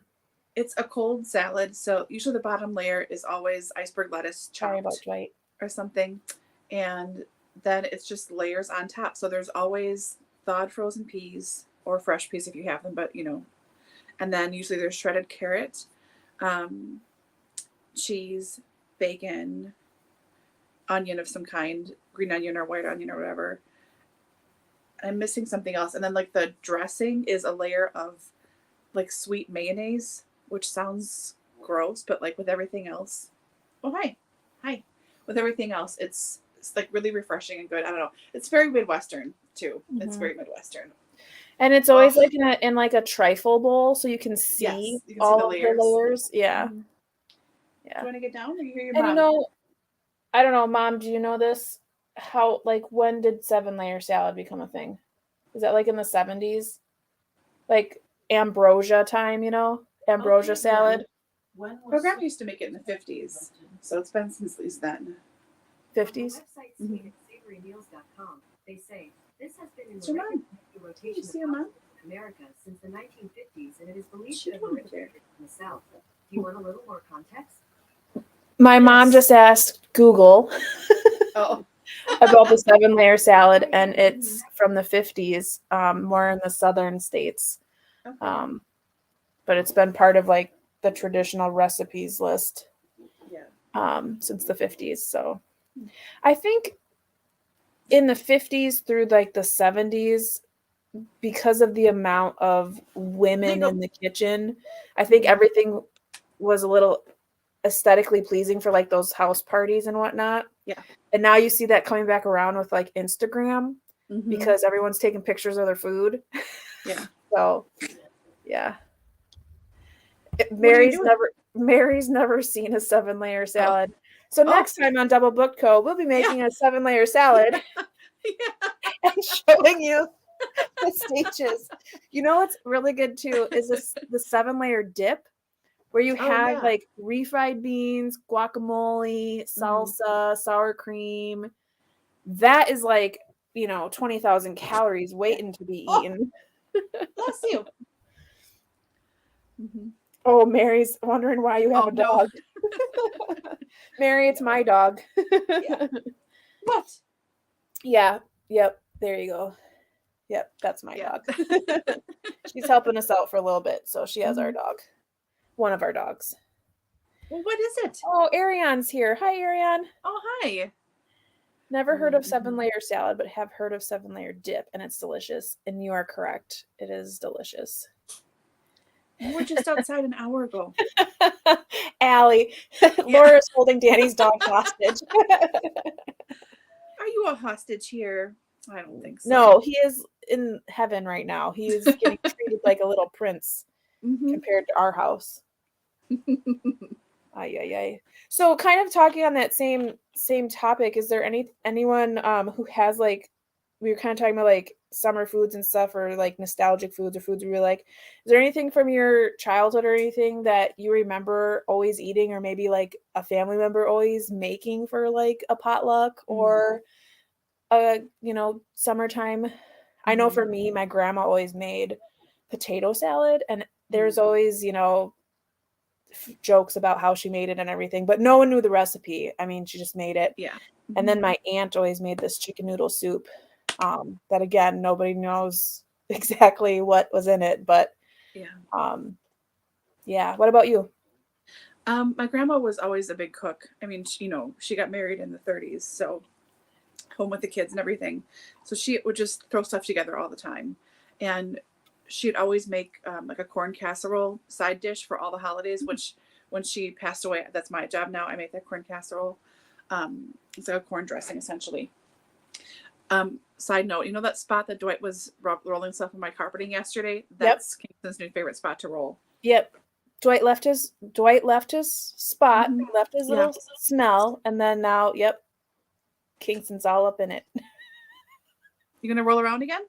It's a cold salad. So usually the bottom layer is always iceberg lettuce chopped or something. And then it's just layers on top. So there's always thawed frozen peas or fresh peas if you have them, but you know. And then usually there's shredded carrot, cheese, bacon, onion of some kind, green onion or white onion or whatever. I'm missing something else. And then like the dressing is a layer of like sweet mayonnaise, which sounds gross, but like with everything else. Oh, hi. With everything else, it's like really refreshing and good. I don't know. It's very Midwestern too. It's very Midwestern. And it's always like in like a trifle bowl, so you can see all the layers. Yeah. Yeah. Do you want to get down or you hear your mom? And you know, I don't know, Mom, do you know this? How, like, when did 7-layer salad become a thing? Is that like in the 70s? Like ambrosia time, you know? Ambrosia salad? My grandma used to make it in the 50s, so it's been since at least then. 50s? Mm-hmm. They say this has been in the rotation of America since the 1950s, and it is believed to have originated in the South. Do you want a little more context? My mom just asked Google about the 7-layer salad, and it's from the 50s, more in the southern states. Okay. But it's been part of like the traditional recipes list since the 50s. So I think in the 50s through like the 70s, because of the amount of women in the kitchen, I think everything was a little aesthetically pleasing for like those house parties and whatnot. Yeah. And now you see that coming back around with like Instagram because everyone's taking pictures of their food. Yeah. So yeah. Mary's never seen a 7-layer salad. So next time on DoubleBookedCo, we'll be making a 7-layer salad and showing you the stages. You know what's really good too is the 7-layer dip, where you have like refried beans, guacamole, salsa, sour cream. That is like, 20,000 calories waiting to be eaten. Bless you. Oh, Mary's wondering why you have a dog. Mary, it's my dog. What? Yeah. Yep. There you go. Yep. That's my dog. She's helping us out for a little bit. So she has our dog. One of our dogs. Well, what is it? Oh, Ariane's here. Hi, Ariane. Oh, hi. Never heard of 7-layer salad, but have heard of 7-layer dip, and it's delicious. And you are correct. It is delicious. We were just outside an hour ago. Allie. Laura's holding Danny's dog hostage. Are you a hostage here? I don't think so. No, he is in heaven right now. He is getting treated like a little prince compared to our house. Ay. So kind of talking on that same topic, is there anyone who has like, we were kind of talking about like summer foods and stuff, or like nostalgic foods or foods we like. Is there anything from your childhood or anything that you remember always eating, or maybe like a family member always making for like a potluck or a, summertime? I know for me, my grandma always made potato salad, and there's always, jokes about how she made it and everything, but no one knew the recipe. I mean, she just made it. Yeah. And then my aunt always made this chicken noodle soup that, again, nobody knows exactly what was in it, but what about you? My grandma was always a big cook. I mean, she got married in the 30s, so home with the kids and everything. So she would just throw stuff together all the time. And she'd always make like a corn casserole side dish for all the holidays, which when she passed away, that's my job now. I make that corn casserole. It's like a corn dressing, essentially. Side note, that spot that Dwight was rolling stuff on my carpeting yesterday? That's Kingston's new favorite spot to roll. Yep. Dwight left his spot, left his little smell, and then now, Kingston's all up in it. You gonna roll around again?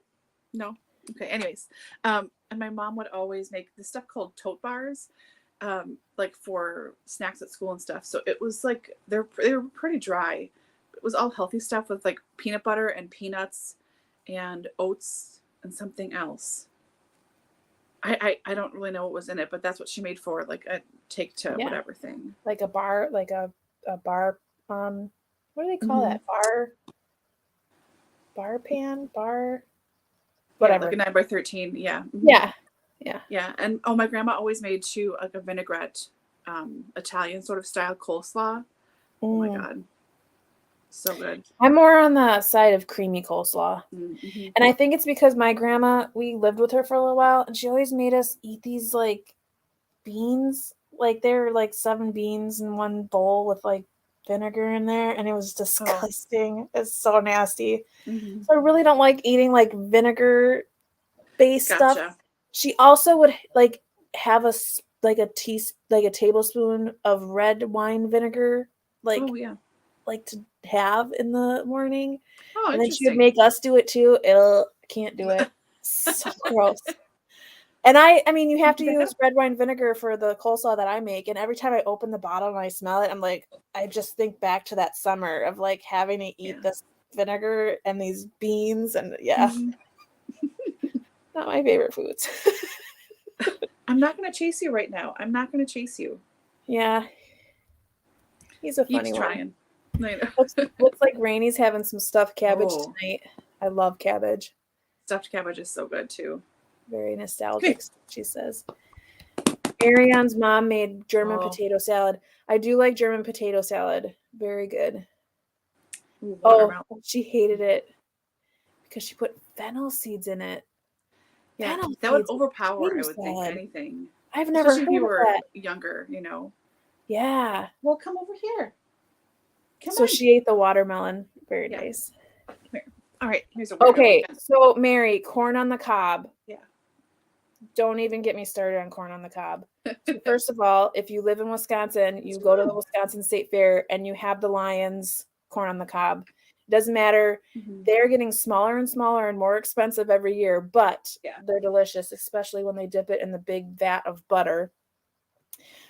No. Okay. Anyways, and my mom would always make this stuff called tote bars, like for snacks at school and stuff. So it was like they were pretty dry. It was all healthy stuff with like peanut butter and peanuts and oats and something else. I don't really know what was in it, but that's what she made for like a take to whatever thing. Like a bar, like a bar. What do they call that? Bar pan, bar. Whatever. Yeah, like a 9x13. Yeah. Yeah. And my grandma always made too, like a vinaigrette, Italian sort of style coleslaw. Oh my God. So good. I'm more on the side of creamy coleslaw. And I think it's because my grandma, we lived with her for a little while, and she always made us eat these like beans. Like they're like 7 beans in one bowl with like vinegar in there, and it was disgusting. It's so nasty. So I really don't like eating like vinegar based stuff. She also would like have a tablespoon of red wine vinegar, like to have in the morning. And then she would make us do it too. I can't do it. So gross. And I mean, you have to use red wine vinegar for the coleslaw that I make. And every time I open the bottle and I smell it, I'm like, I just think back to that summer of like having to eat this vinegar and these beans. And not my favorite foods. I'm not going to chase you right now. I'm not going to chase you. Yeah. He's a funny trying. one. Looks like Rainy's having some stuffed cabbage tonight. I love cabbage. Stuffed cabbage is so good too. Very nostalgic, she says. Ariane's mom made German potato salad. I do like German potato salad. Very good. Ooh, she hated it because she put fennel seeds in it. Yeah, that would overpower, I would think, anything. I've never heard of that. Especially if you were younger, you know. Yeah. Well, come over here. Come on. She ate the watermelon. Very nice. Here. All right, here's a Okay, so Mary, corn on the cob. Yeah. Don't even get me started on corn on the cob. So first of all, if you live in Wisconsin, you go to the Wisconsin State Fair and you have the Lions corn on the cob. It doesn't matter. They're getting smaller and smaller and more expensive every year, but they're delicious, especially when they dip it in the big vat of butter.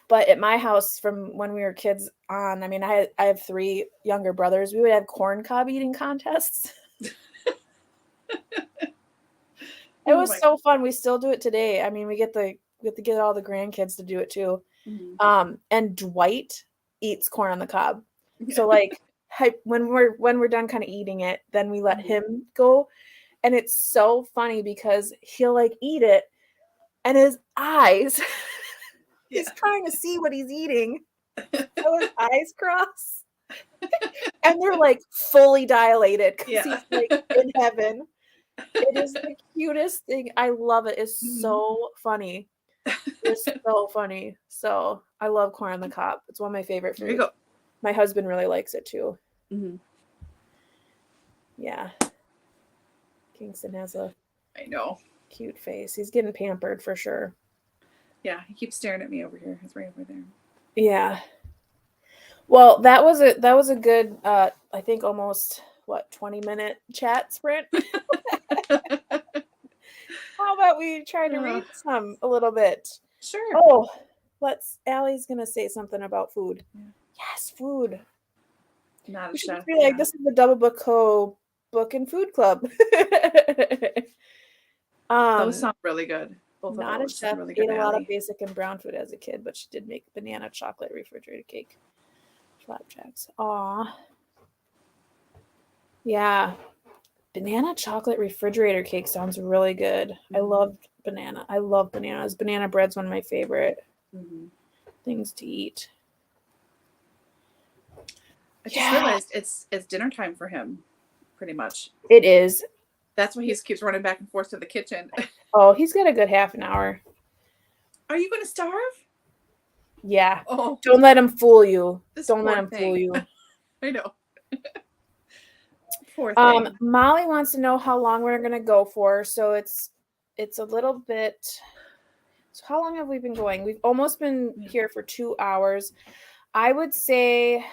But at my house, from when we were kids on, I mean, I have 3 younger brothers. We would have corn cob eating contests. It was so fun. We still do it today. I mean, we get to get all the grandkids to do it too. And Dwight eats corn on the cob. So like when we're done kind of eating it, then we let him go. And it's so funny because he'll like eat it and his eyes he's trying to see what he's eating. So his eyes cross. And they're like fully dilated because he's like in heaven. It is the cutest thing. I love it. It's so funny. It's so funny. So I love corn on the cob. It's one of my favorite foods. There you go. My husband really likes it too. Yeah. Kingston has a cute face. He's getting pampered for sure. Yeah, he keeps staring at me over here. He's right over there. Yeah. Well, that was a good I think almost 20-minute chat sprint. How about we try to read a little bit? Sure. Oh, Allie's gonna say something about food. Yes, food. Not we a chef. Be like, this is the DoubleBookedCo book and food club. Those sound really good. Both not of those a chef. really Ate a lot of basic and brown food as a kid, but she did make banana chocolate refrigerated cake. Flapjacks. Aw. Yeah. Banana chocolate refrigerator cake sounds really good. I love bananas. Banana bread's one of my favorite things to eat. I just realized it's dinner time for him, pretty much. It is. That's why he keeps running back and forth to the kitchen. Oh, he's got a good half an hour. Are you going to starve? Yeah. Oh, don't let him fool you. Don't let him fool you. I know. Poor thing. Molly wants to know how long we're going to go for. So it's a little bit. So how long have we been going? We've almost been here for 2 hours. I would say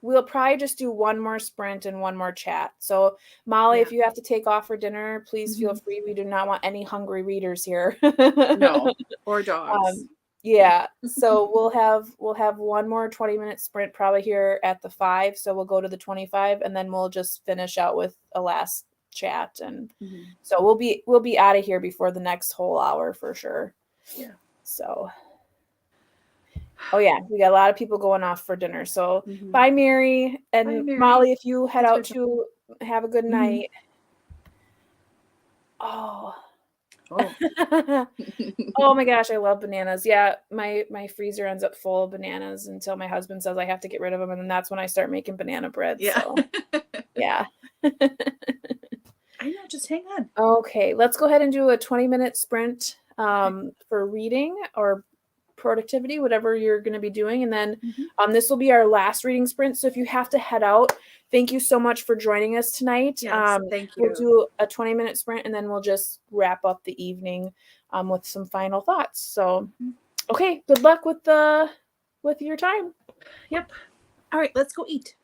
we'll probably just do one more sprint and one more chat. So Molly, if you have to take off for dinner, please feel free. We do not want any hungry readers here. No, or dogs. Yeah. So we'll have one more 20-minute sprint probably here at the 5. So we'll go to the 25 and then we'll just finish out with a last chat. And so we'll be out of here before the next whole hour for sure. Yeah. So oh yeah, we got a lot of people going off for dinner. So bye, Mary. And bye, Mary. Molly, if you head out to have a good night. Oh. Oh my gosh, I love bananas. Yeah, my freezer ends up full of bananas until my husband says I have to get rid of them, and then that's when I start making banana bread. Yeah. So yeah. I know, just hang on. Okay, let's go ahead and do a 20-minute sprint for reading or productivity, whatever you're going to be doing. And then this will be our last reading sprint. So if you have to head out, thank you so much for joining us tonight. Yes, thank you. We'll do a 20-minute sprint and then we'll just wrap up the evening with some final thoughts. So, okay, good luck with your time. Yep. All right, let's go eat.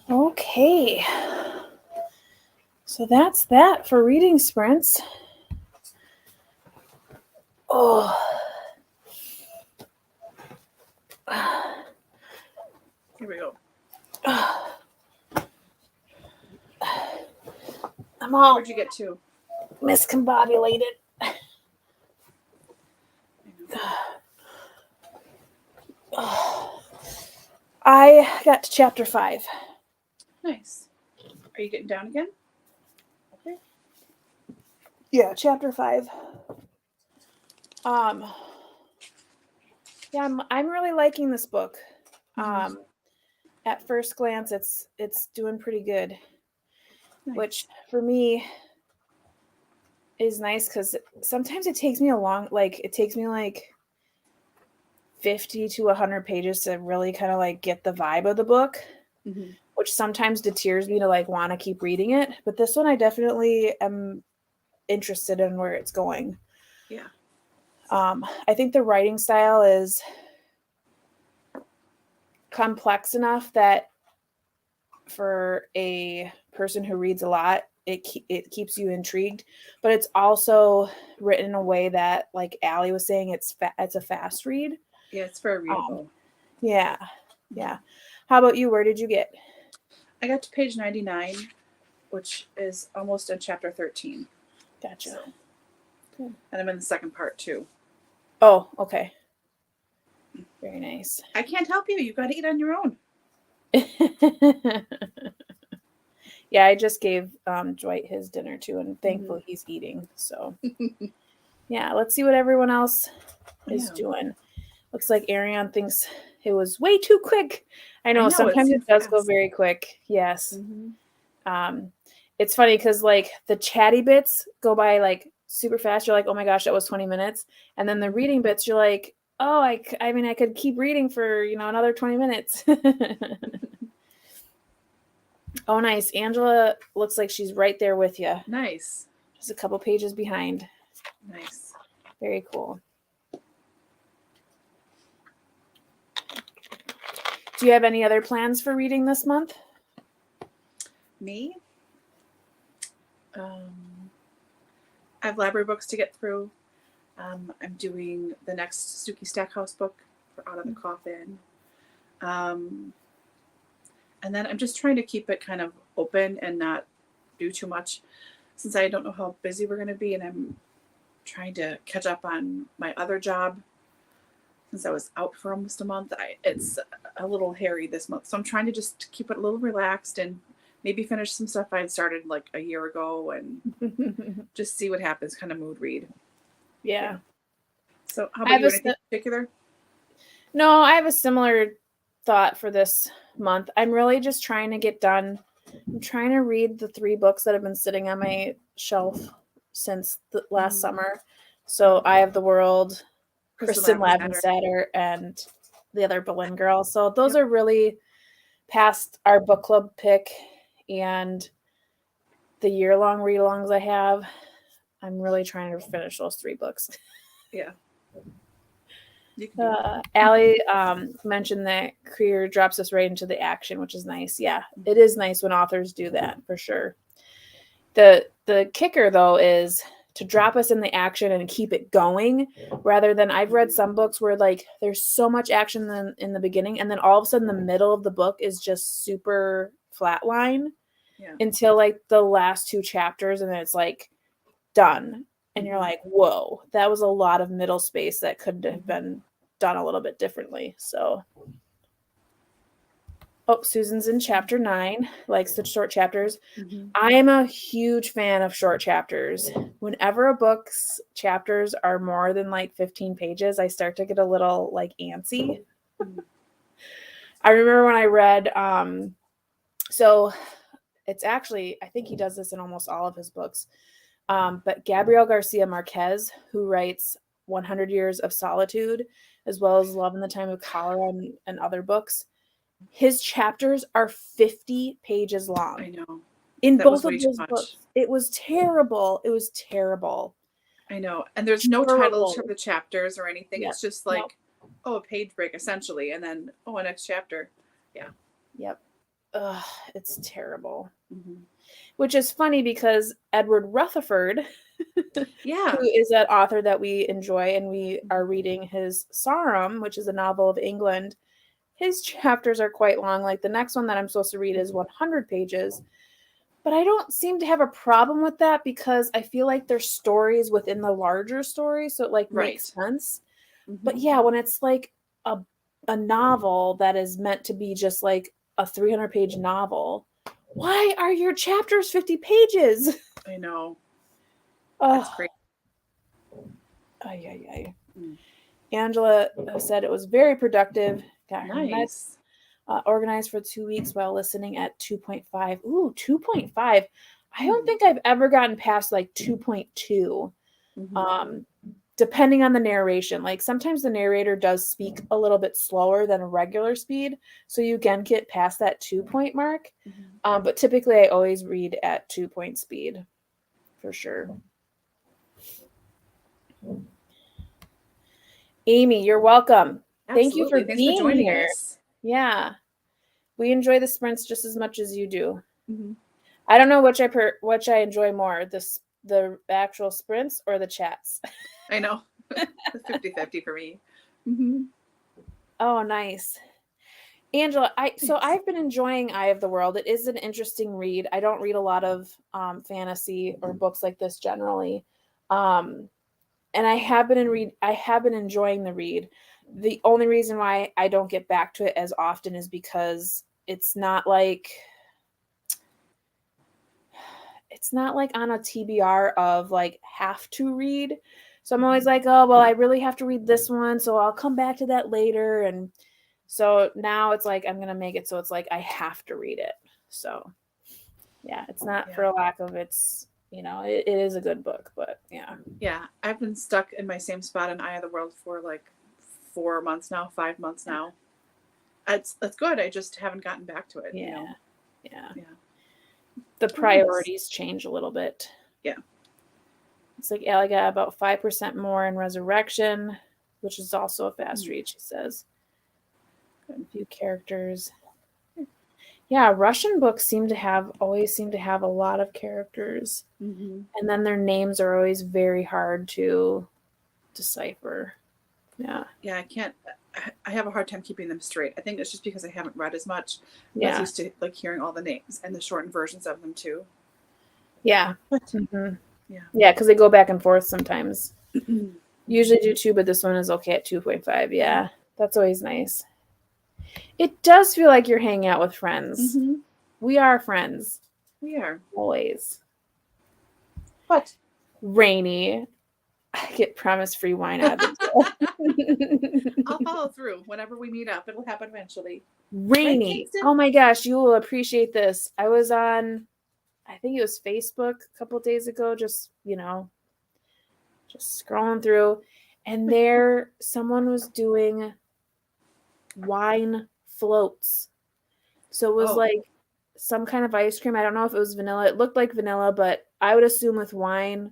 Okay. So that's that for reading sprints. Oh. Here we go. I'm all Where'd you get to? miscombobulated. I got to chapter 5. Nice. Are you getting down again? Okay. Yeah, chapter 5. Yeah, I'm really liking this book. At first glance, it's doing pretty good, Nice. which for me is nice because sometimes it takes me it takes me like 50 to 100 pages to really kind of like get the vibe of the book, which sometimes deters me to like want to keep reading it. But this one, I definitely am interested in where it's going. Yeah. I think the writing style is complex enough that for a person who reads a lot, it keeps you intrigued, but it's also written in a way that, like Allie was saying, it's a fast read. Yeah, it's very readable. Yeah. How about you? Where did you get? I got to page 99, which is almost in chapter 13. Gotcha. So. And I'm in the second part too. Oh, okay. Very nice. I can't help you. You got to eat on your own. Yeah, I just gave Dwight his dinner too, and thankfully he's eating. So, yeah, let's see what everyone else is doing. Looks like Ariane thinks it was way too quick. I know sometimes it does go very quick. Yes. It's funny because like the chatty bits go by like super fast. You're like, oh my gosh, that was 20 minutes. And then the reading bits, you're like, oh, I mean, I could keep reading for, another 20 minutes. Oh, nice. Angela looks like she's right there with you. Nice. Just a couple pages behind. Nice. Very cool. Do you have any other plans for reading this month? Me? I have library books to get through. I'm doing the next Suki Stackhouse book for Out of the Coffin. And then I'm just trying to keep it kind of open and not do too much, since I don't know how busy we're going to be, and I'm trying to catch up on my other job since I was out for almost a month. It's a little hairy this month, so I'm trying to just keep it a little relaxed and maybe finish some stuff I had started like a year ago and just see what happens, kind of mood read. Yeah. So how about you? Anything in particular? No, I have a similar thought for this month. I'm really just trying to get done. I'm trying to read the 3 books that have been sitting on my shelf since the last summer. So Eye of the World, Kristen Lavensdatter, and the other Boleyn Girl. So those are really past our book club pick and the year-long read-alongs I have. I'm really trying to finish those 3 books. Yeah. Allie mentioned that Krueger drops us right into the action, which is nice. Yeah, it is nice when authors do that, for sure. The kicker, though, is to drop us in the action and keep it going, rather than I've read some books where like there's so much action in the beginning, and then all of a sudden the middle of the book is just super flatline until like the last 2 chapters, and then it's like done. And you're like, whoa, that was a lot of middle space that could have been done a little bit differently. So, Susan's in chapter 9, likes the short chapters. I am a huge fan of short chapters. Whenever a book's chapters are more than like 15 pages, I start to get a little like antsy. I remember when I read, so it's actually, I think he does this in almost all of his books. But Gabriel Garcia Marquez, who writes 100 Years of Solitude, as well as Love in the Time of Cholera and other books, his chapters are 50 pages long. I know. In both of those books. It was terrible. It was terrible. I know. And there's no title to the chapters or anything. It's just like, a page break, essentially. And then, a next chapter. Yeah. Yep. it's terrible. Mm-hmm. Which is funny because Edward Rutherford, yeah, who is an author that we enjoy, and we are reading his Sarum, which is a novel of England. His chapters are quite long. Like the next one that I'm supposed to read is 100 pages. But I don't seem to have a problem with that because I feel like there's stories within the larger story, so it like makes sense. Mm-hmm. But yeah, when it's like a novel that is meant to be just like a 300-page novel, why are your chapters 50 pages? I know. That's crazy. Angela said it was very productive. Got her nice. Organized for 2 weeks while listening at 2.5. Ooh, 2.5. I don't think I've ever gotten past like 2.2. Mm-hmm. Depending on the narration. Like sometimes the narrator does speak a little bit slower than a regular speed, so you can get past that 2-point mark. Mm-hmm. But typically I always read at 2-point speed for sure. Amy, you're welcome. Absolutely. Thank you for Thanks being for joining here. us. Yeah. We enjoy the sprints just as much as you do. Mm-hmm. I don't know which I enjoy more, the actual sprints or the chats. I know. It's 50-50 for me. Mm-hmm. Oh, nice. Angela, I've been enjoying Eye of the World. It is an interesting read. I don't read a lot of fantasy or books like this generally. And I have been enjoying the read. The only reason why I don't get back to it as often is because it's not like on a TBR of like have to read. So I'm always like, oh, well, I really have to read this one, so I'll come back to that later. And so now it's like I'm going to make it so it's like I have to read it. So yeah, it's not for a lack of it's, it is a good book, but yeah. Yeah, I've been stuck in my same spot in Eye of the World for like 4 months now, 5 months now. It's good. I just haven't gotten back to it. Yeah. The priorities change a little bit. Yeah. It's like Allie got about 5% more in Resurrection, which is also a fast read, she says. Got a few characters. Yeah, Russian books always seem to have a lot of characters. Mm-hmm. And then their names are always very hard to decipher. Yeah. Yeah, I have a hard time keeping them straight. I think it's just because I haven't read as much. Yeah. I was used to like hearing all the names and the shortened versions of them too. Yeah. Mm-hmm. Yeah, because they go back and forth sometimes. Usually do 2, but this one is okay at 2.5. Yeah, that's always nice. It does feel like you're hanging out with friends. Mm-hmm. We are friends. We are. Always. What? Rainy. I get promise-free wine out of it. I'll follow through. Whenever we meet up, it'll happen eventually. Rainy. Right, oh my gosh, you will appreciate this. I was on, I think it was Facebook a couple of days ago, just scrolling through, and there someone was doing wine floats. So it was like some kind of ice cream. I don't know if it was vanilla. It looked like vanilla, but I would assume with wine,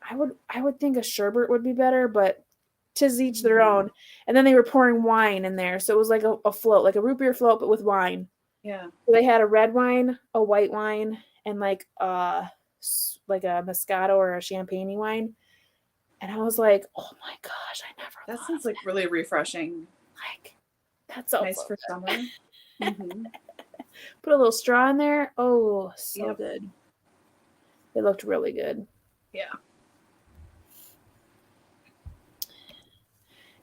I would think a sherbet would be better, but 'tis each their own. And then they were pouring wine in there. So it was like a float, like a root beer float, but with wine. Yeah. So they had a red wine, a white wine, and like a Moscato or a champagne wine. And I was like, oh my gosh, I never That thought sounds like really refreshing. Like, that's so nice for summer. Mm-hmm. Put a little straw in there. Oh, so good. It looked really good. Yeah.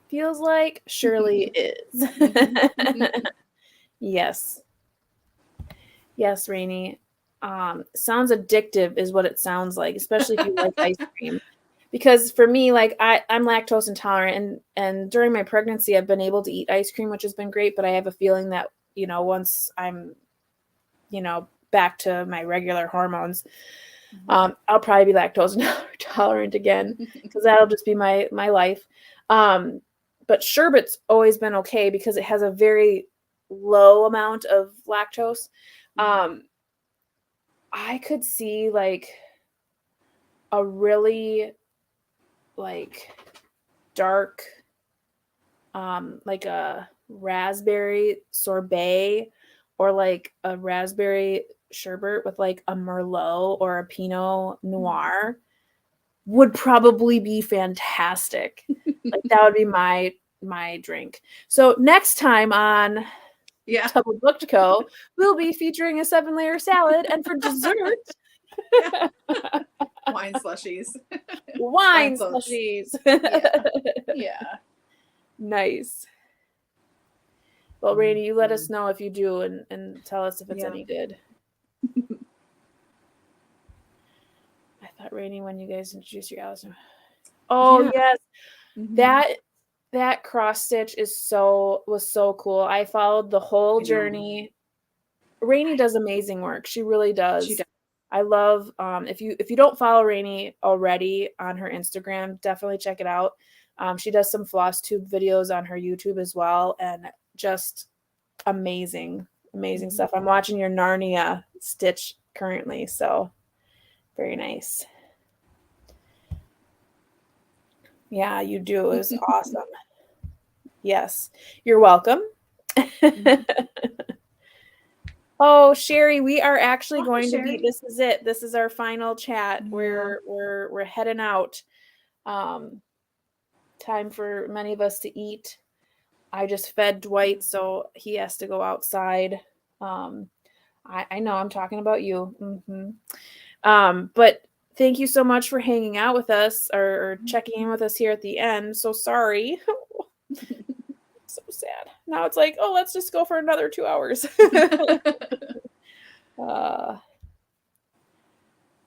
Feels like Shirley is. Yes. Yes, Rainy. Sounds addictive is what it sounds like, especially if you like ice cream. Because for me, like I'm lactose intolerant, and during my pregnancy, I've been able to eat ice cream, which has been great. But I have a feeling that, once I'm, back to my regular hormones, I'll probably be lactose intolerant again, because that'll just be my life. But sherbet's always been okay because it has a very low amount of lactose. I could see like a really like dark, like a raspberry sorbet or like a raspberry sherbet with like a Merlot or a Pinot Noir would probably be fantastic. Like that would be my drink. So next time on DoubleBookedCo, we'll be featuring a 7-layer salad, and for dessert, wine slushies. Wine slushies. Yeah. Nice. Well, Rainey, you let us know if you do and tell us if it's any good. I thought, Rainey, when you guys introduce your Allison. Oh, yes. That cross stitch was so cool. I followed the whole journey. Rainey does amazing work. She really does. She does. I love if you don't follow Rainey already on her Instagram, definitely check it out. She does some floss tube videos on her YouTube as well, and just amazing stuff. I'm watching your Narnia stitch currently, so very nice. Yeah, you do. It was awesome. Yes, you're welcome. Oh, Sherry, we are actually going to be. This is it. This is our final chat. Yeah. We're heading out. Time for many of us to eat. I just fed Dwight, so he has to go outside. I know I'm talking about you. But thank you so much for hanging out with us or checking in with us here at the end. So sorry. So sad. Now it's like, oh, let's just go for another 2 hours.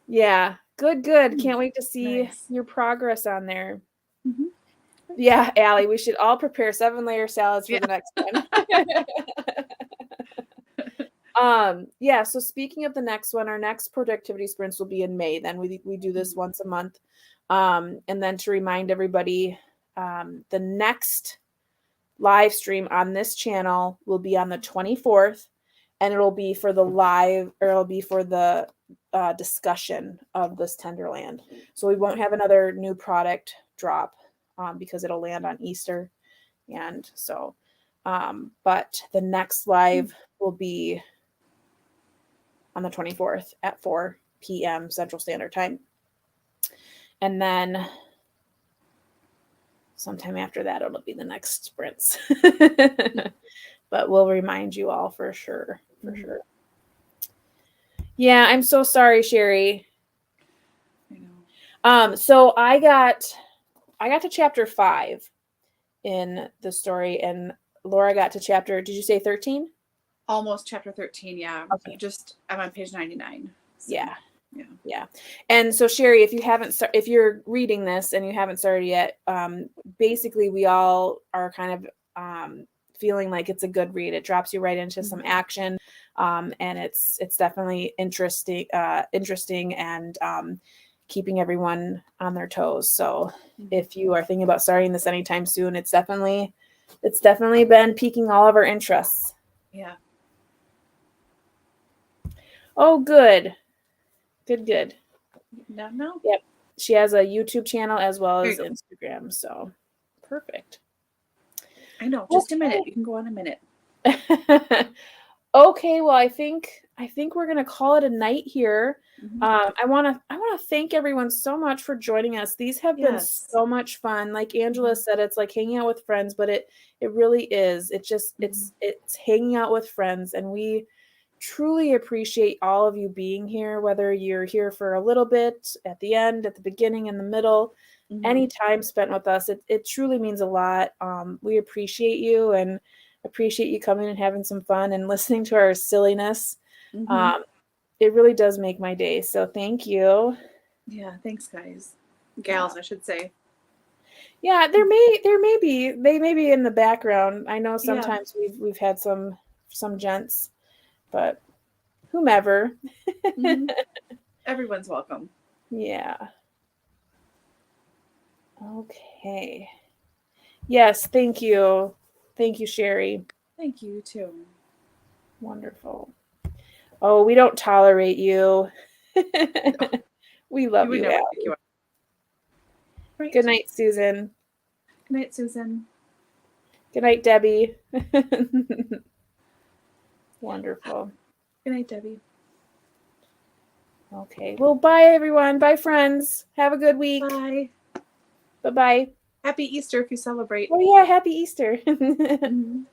Yeah, good. Can't wait to see your progress on there. Yeah, Allie, we should all prepare 7-layer salads for the next one. Yeah, so speaking of the next one, our next productivity sprints will be in May. Then we do this once a month. And then to remind everybody, the next live stream on this channel will be on the 24th, and it'll be for the discussion of this Tenderland. So we won't have another new product drop because it'll land on Easter. And so, but the next live will be on the 24th at 4 p.m. Central Standard Time. And then sometime after that, it'll be the next sprints. But we'll remind you all for sure. Yeah, I'm so sorry, Sherry. I know. So I got to chapter 5 in the story, and Laura got to chapter, did you say 13? Almost chapter 13, yeah. Okay. I'm on page 99. So. Yeah. And so Sherry, if you're reading this and you haven't started yet, basically we all are kind of feeling like it's a good read. It drops you right into some action, and it's definitely interesting and keeping everyone on their toes. So if you are thinking about starting this anytime soon, it's definitely been piquing all of our interests. Yeah. Oh, good. No. Yep. She has a YouTube channel as well as Instagram. So perfect. I know. Just a minute. You can go on a minute. Okay. Well, I think we're gonna call it a night here. I want to thank everyone so much for joining us. These have been so much fun. Like Angela said, it's like hanging out with friends, but it really is. It just it's hanging out with friends, and we truly appreciate all of you being here, whether you're here for a little bit, at the end, at the beginning, in the middle, any time spent with us. It truly means a lot. We appreciate you and appreciate you coming and having some fun and listening to our silliness. It really does make my day. So thank you. Yeah, thanks, guys. Gals, I should say. Yeah, they may be in the background. I know sometimes we've had some gents, but whomever. Everyone's welcome. Yeah. Okay. Yes, thank you. Thank you, Sherry. Thank you, too. Wonderful. Oh, we don't tolerate you. We love you, Allie. Right. Good night, Susan. Good night, Susan. Good night, Debbie. Wonderful. Good night, Debbie. Okay. Well, bye, everyone. Bye, friends. Have a good week. Bye. Bye-bye. Happy Easter if you celebrate. Oh, yeah. Happy Easter. Mm-hmm.